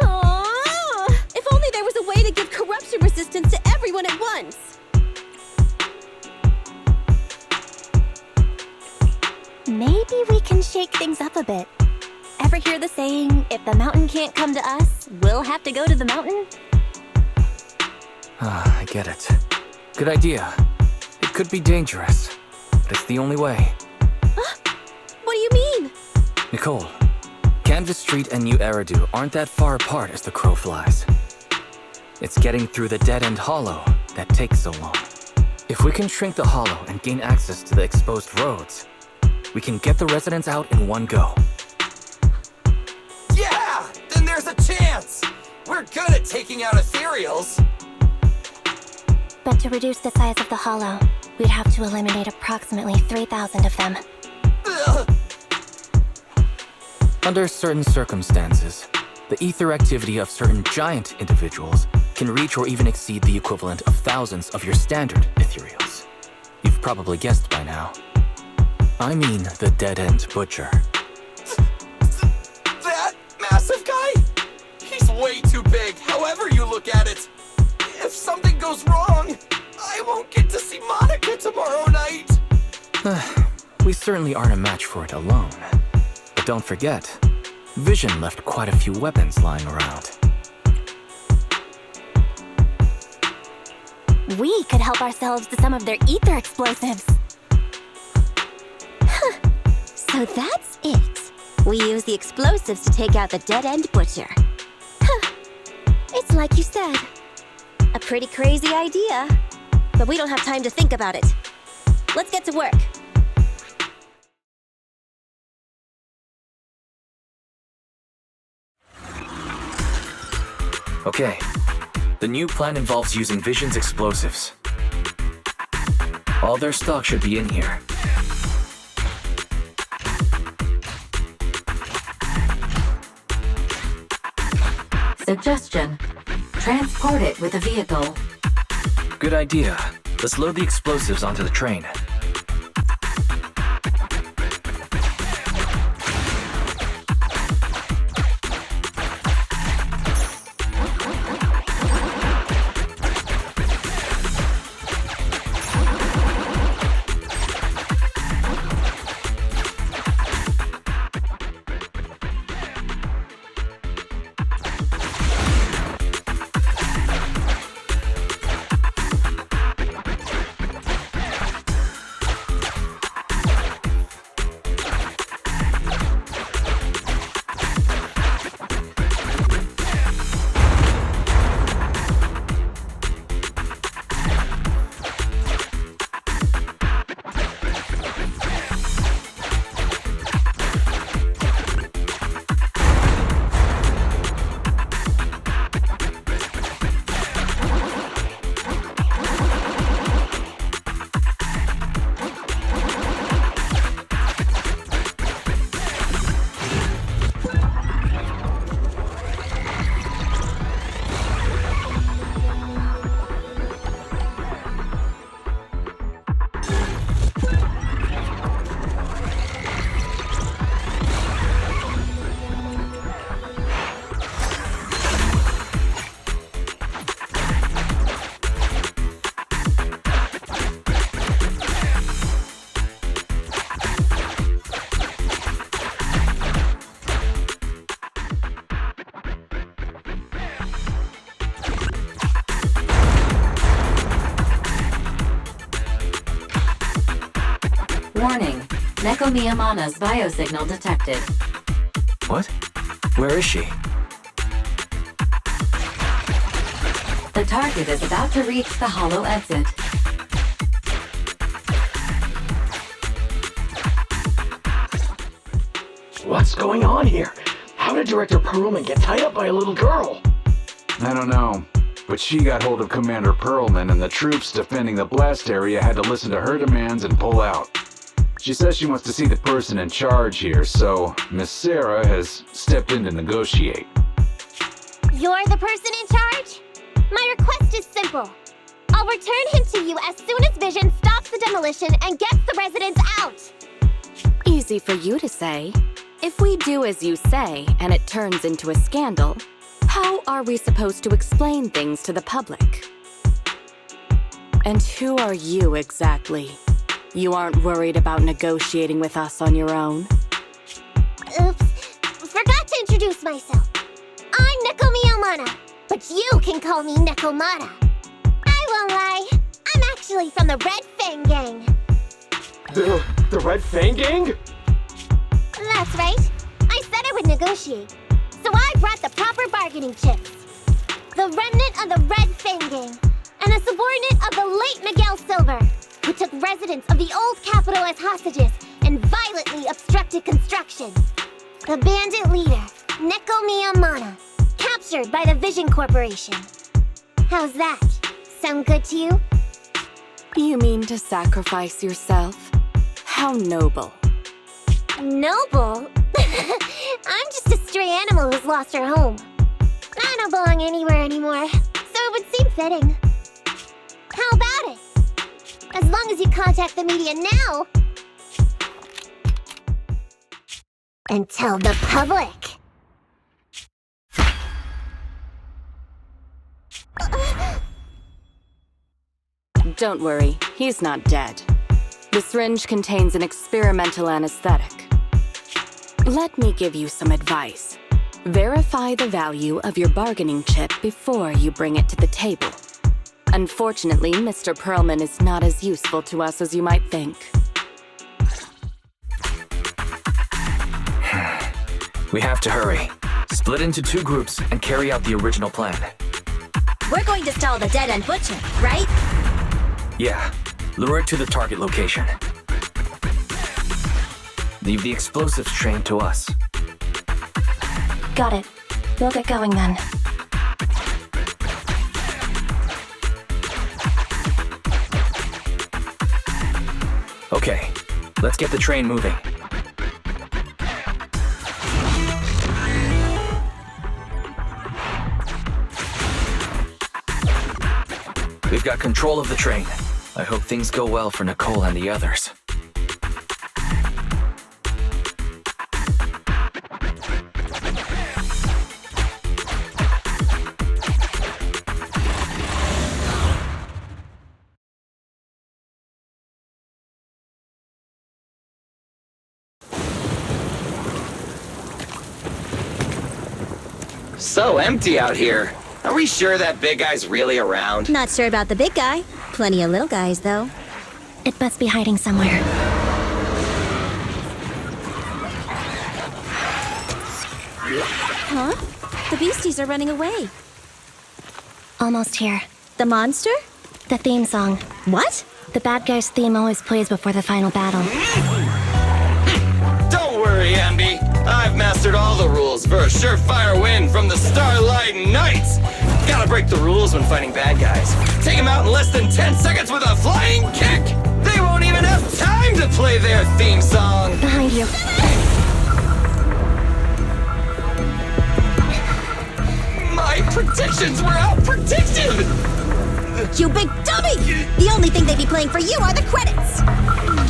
Aww. If only there was a way to give corruption resistance to everyone at once. Maybe we can shake things up a bit. Ever hear the saying, if the mountain can't come to us, we'll have to go to the mountain? I get it. Good idea. It could be dangerous, but it's the only way. What do you mean? Nicole, Canvas Street and New Eridu aren't that far apart as the crow flies. It's getting through the dead-end hollow that takes so long. If we can shrink the hollow and gain access to the exposed roads, we can get the residents out in one go. Yeah! Then there's a chance! We're good at taking out ethereals! But to reduce the size of the hollow, we'd have to eliminate approximately 3,000 of them. Under certain circumstances, the ether activity of certain giant individuals can reach or even exceed the equivalent of thousands of your standard ethereals. You've probably guessed by now. I mean the dead-end butcher. That massive guy? He's way too big, however you look at it. If something goes wrong, I won't get to see Monica tomorrow night. We certainly aren't a match for it alone. But don't forget, Vision left quite a few weapons lying around. We could help ourselves to some of their ether explosives. So that's it. We use the explosives to take out the dead-end butcher. It's like you said. A pretty crazy idea. But we don't have time to think about it. Let's get to work. Okay. The new plan involves using Vision's explosives. All their stock should be in here. Suggestion. Transport it with a vehicle. Good idea. Let's load the explosives onto the train. Warning. Neko Miyamana's biosignal detected. What? Where is she? The target is about to reach the hollow exit. What's going on here? How did Director Perlman get tied up by a little girl? I don't know, but she got hold of Commander Perlman, and the troops defending the blast area had to listen to her demands and pull out. She says she wants to see the person in charge here, so Miss Sarah has stepped in to negotiate. You're the person in charge? My request is simple. I'll return him to you as soon as Vision stops the demolition and gets the residents out. Easy for you to say. If we do as you say and it turns into a scandal, how are we supposed to explain things to the public? And who are you exactly? You aren't worried about negotiating with us on your own? Oops, forgot to introduce myself. I'm Neko Miyamana, but you can call me Nekomata. I won't lie, I'm actually from the Red Fang Gang. The Red Fang Gang? That's right. I said I would negotiate. So I brought the proper bargaining chips. The remnant of the Red Fang Gang, and a subordinate of the late Miguel Silver, who took residents of the old capital as hostages and violently obstructed construction. The bandit leader, Neko Miyamana, captured by the Vision Corporation. How's that? Sound good to you? You mean to sacrifice yourself? How noble. Noble? I'm just a stray animal who's lost her home. I don't belong anywhere anymore, so it would seem fitting. How about it? As long as you contact the media now and tell the public. Don't worry, he's not dead. The syringe contains an experimental anesthetic. Let me give you some advice. Verify the value of your bargaining chip before you bring it to the table. Unfortunately, Mr. Perlman is not as useful to us as you might think. We have to hurry. Split into 2 groups and carry out the original plan. We're going to stall the dead-end butcher, right? Yeah. Lure it to the target location. Leave the explosives train to us. Got it. We'll get going then. Okay, let's get the train moving. We've got control of the train. I hope things go well for Nicole and the others. So empty out here. Are we sure that big guy's really around? Not sure about the big guy. Plenty of little guys, though. It must be hiding somewhere. Huh? The beasties are running away. Almost here. The monster? The theme song. What? The bad guy's theme always plays before the final battle. Don't worry, Ambi. I've mastered all the rules for a surefire win from the Starlight Knights. Gotta break the rules when fighting bad guys. Take them out in less than 10 seconds with a flying kick. They won't even have time to play their theme song. Behind you. My predictions were out-predicted! You big dummy! The only thing they'd be playing for you are the credits!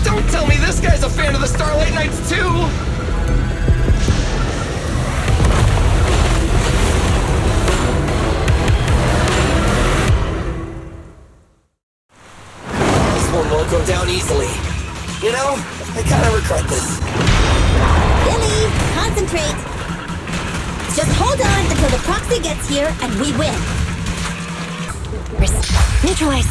Don't tell me this guy's a fan of the Starlight Knights, too! This one won't go down easily. You know, I kinda regret this. Billy, concentrate! Just hold on until the proxy gets here and we win. Neutralize.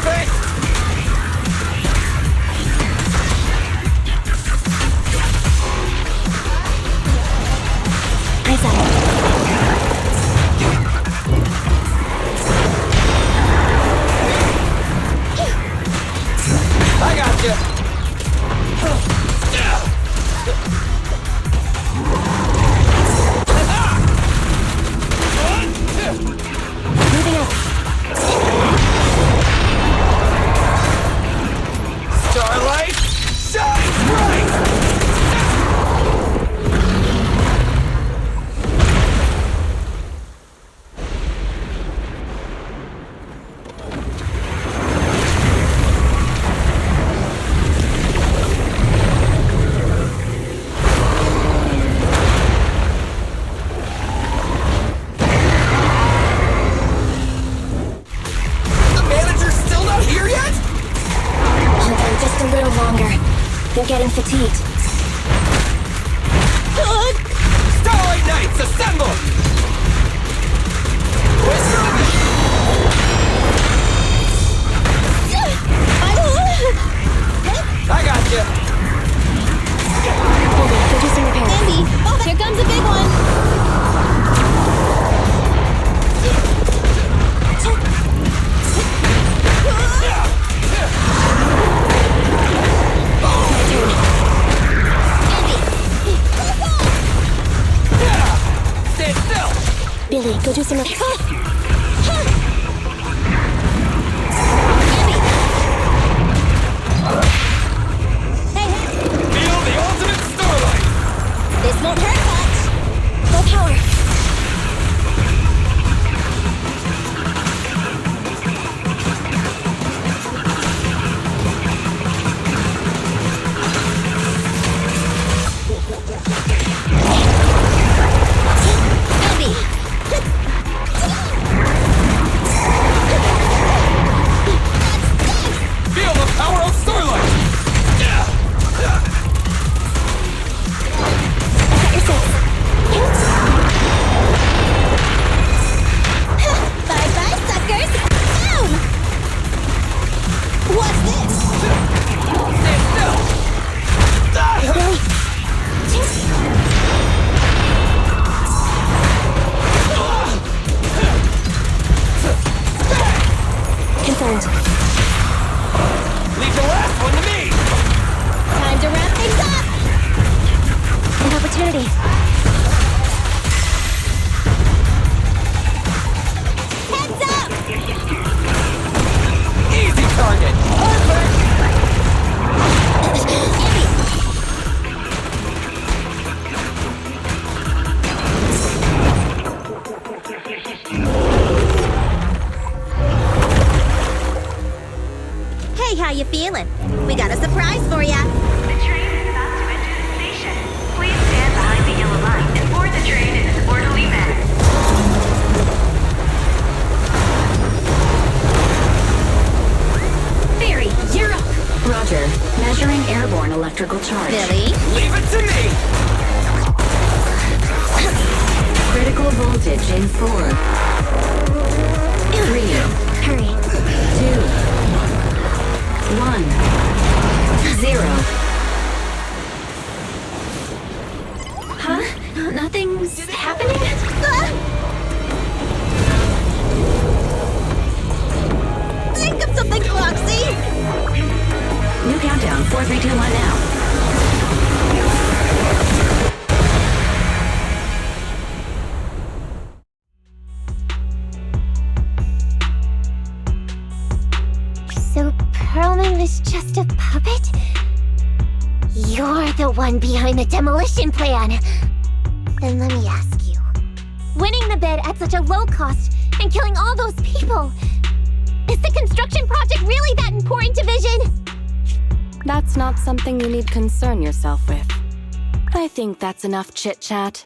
Perfect! Eyes up. I got you. Moving up. Starlight, shine bright! They're getting fatigued. Starlight Knights, assemble! I got you. Hold on, they're just in repair. Andy, here comes a big one. Stand still! Billy, go do some repair. Feel the ultimate Starlight! This won't hurt much. Full power. Feel the power of Starlight! Bye-bye, suckers! Boom! What's this? Stand still! Confirmed. Leave the last one to me! Time to wrap things up! An opportunity. Heads up! Easy target! Perfect! Hey, how you feeling? We got a surprise for ya. The train is about to enter the station. Please stand behind the yellow line and board the train in an orderly manner. Barry, you're up! Roger. Measuring airborne electrical charge. Billy? Leave it to me! Critical voltage in 4. 3. Hurry. 2. 1. 0. Huh? Nothing's happening? Think of something, Foxy! New countdown. 4, 3, 2, 1 now. So Perlman was just a puppet? You're the one behind the demolition plan. Then let me ask you. Winning the bid at such a low cost and killing all those people, is the construction project really that important to Vision? That's not something you need concern yourself with. I think that's enough chit-chat.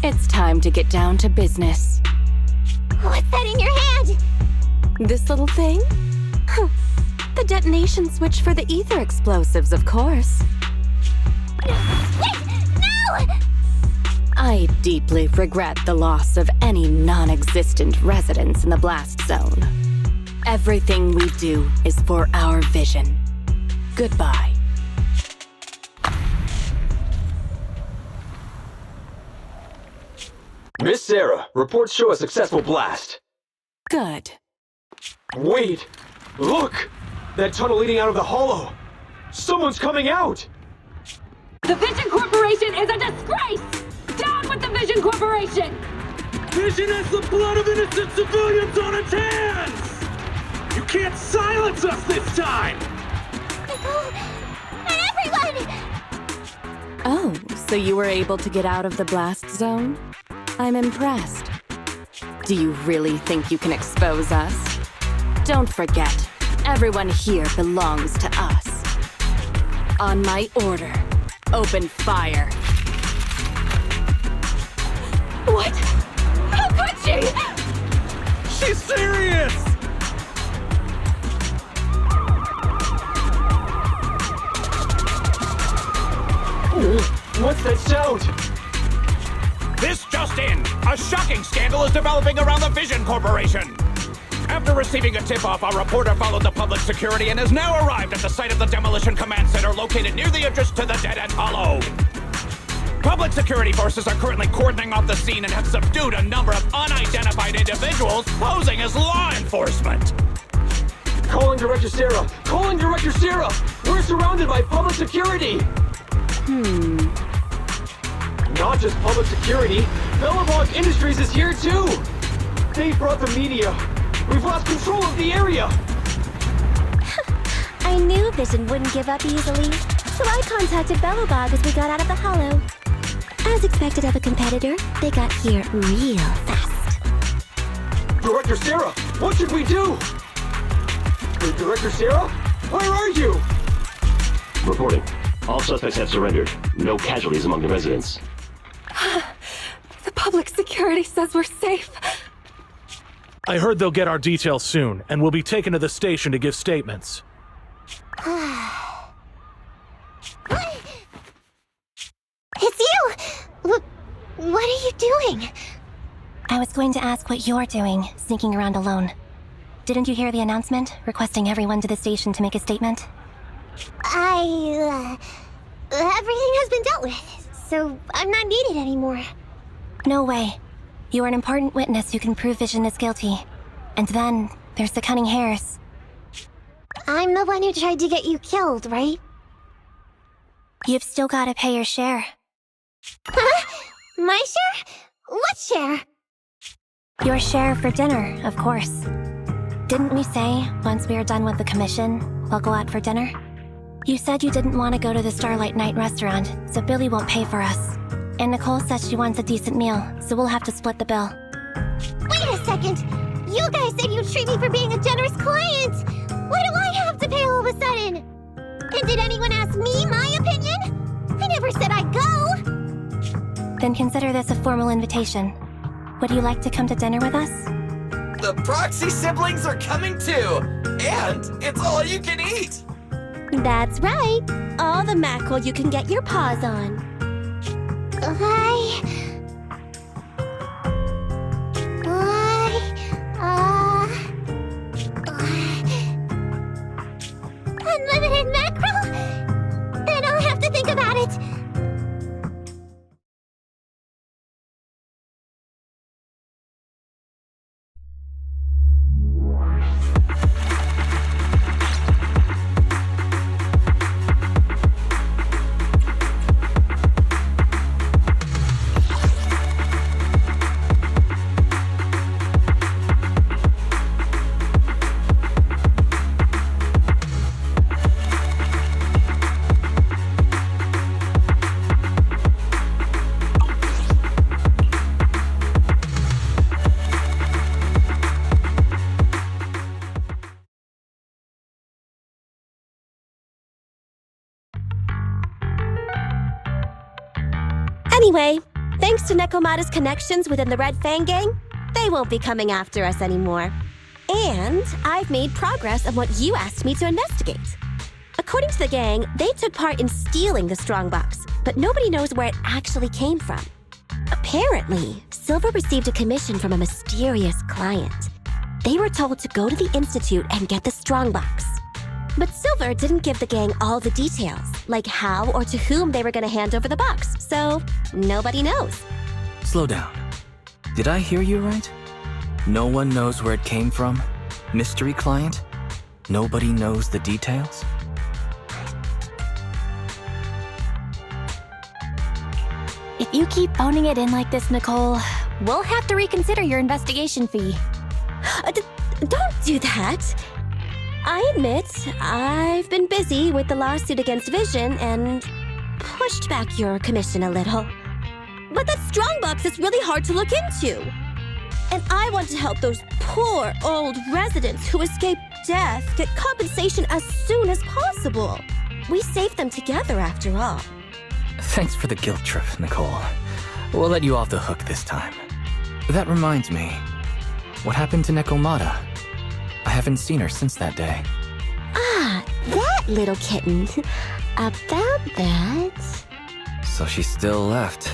It's time to get down to business. What's that in your hand? This little thing? Huh. The detonation switch for the ether explosives, of course. Wait! No! I deeply regret the loss of any non-existent residents in the blast zone. Everything we do is for our vision. Goodbye. Miss Sarah, reports show a successful blast. Good. Wait! Look! That tunnel leading out of the hollow! Someone's coming out! The Vision Corporation is a disgrace! Down with the Vision Corporation! Vision has the blood of innocent civilians on its hands! You can't silence us this time! Everyone! Oh, so you were able to get out of the blast zone? I'm impressed. Do you really think you can expose us? Don't forget, everyone here belongs to us. On my order, open fire. What? How could she? She's serious! What's that sound? This just in! A shocking scandal is developing around the Vision Corporation! After receiving a tip-off, our reporter followed the public security and has now arrived at the site of the Demolition Command Center located near the entrance to the Dead End Hollow. Public security forces are currently cordoning off the scene and have subdued a number of unidentified individuals posing as law enforcement. Calling Director Sarah! Calling Director Sarah! We're surrounded by public security! Not just public security, Bellabog Industries is here too! They brought the media! We've lost control of the area! I knew Vision wouldn't give up easily, so I contacted Bellabog as we got out of the hollow. As expected of a competitor, they got here real fast. Director Sarah, what should we do? Director Sarah? Where are you? Reporting. All suspects have surrendered. No casualties among the residents. The public security says we're safe. I heard they'll get our details soon, and we'll be taken to the station to give statements. It's you! What are you doing? I was going to ask what you're doing, sneaking around alone. Didn't you hear the announcement, requesting everyone to the station to make a statement? Everything has been dealt with, so I'm not needed anymore. No way. You are an important witness who can prove Vision is guilty. And then, there's the cunning hares. I'm the one who tried to get you killed, right? You've still got to pay your share. Huh? My share? What share? Your share for dinner, of course. Didn't we say, once we are done with the commission, we'll go out for dinner? You said you didn't want to go to the Starlight Night restaurant, so Billy won't pay for us. And Nicole says she wants a decent meal, so we'll have to split the bill. Wait a second! You guys said you'd treat me for being a generous client! Why do I have to pay all of a sudden? And did anyone ask me my opinion? I never said I'd go! Then consider this a formal invitation. Would you like to come to dinner with us? The Proxy siblings are coming too! And it's all you can eat! That's right. All the mackerel you can get your paws on. Unlimited mackerel? Then I'll have to think about it. Anyway, thanks to Nekomata's connections within the Red Fang gang, they won't be coming after us anymore. And I've made progress on what you asked me to investigate. According to the gang, they took part in stealing the strongbox, but nobody knows where it actually came from. Apparently, Silver received a commission from a mysterious client. They were told to go to the Institute and get the strongbox. But Silver didn't give the gang all the details, like how or to whom they were going to hand over the box, so nobody knows. Slow down. Did I hear you right? No one knows where it came from? Mystery client? Nobody knows the details? If you keep phoning it in like this, Nicole, we'll have to reconsider your investigation fee. Don't do that. I admit, I've been busy with the lawsuit against Vision and pushed back your commission a little. But that strongbox is really hard to look into. And I want to help those poor old residents who escaped death get compensation as soon as possible. We saved them together after all. Thanks for the guilt trip, Nicole. We'll let you off the hook this time. That reminds me. What happened to Nekomata? I haven't seen her since that day. Ah, that little kitten. About that... So she's still left.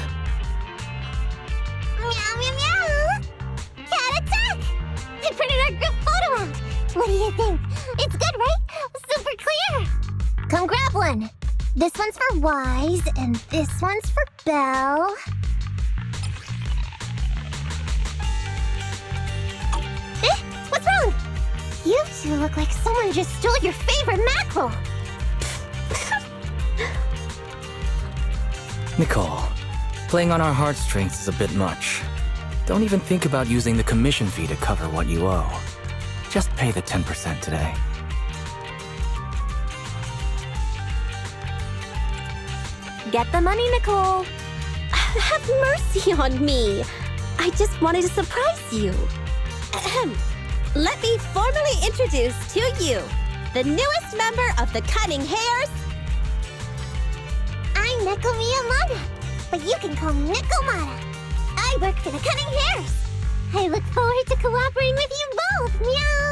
Meow, meow, meow! Cat attack! I printed our group photo out! What do you think? It's good, right? Super clear! Come grab one. This one's for Wise, and this one's for Belle. What's wrong? You two look like someone just stole your favorite mackerel. Nicole, playing on our heartstrings is a bit much. Don't even think about using the commission fee to cover what you owe. Just pay the 10% today. Get the money, Nicole. Have mercy on me. I just wanted to surprise you. Ahem. Let me formally introduce to you the newest member of the Cunning Hares. I'm Neko Miyamada, but you can call me Nekomata. I work for the Cunning Hares. I look forward to cooperating with you both. Meow.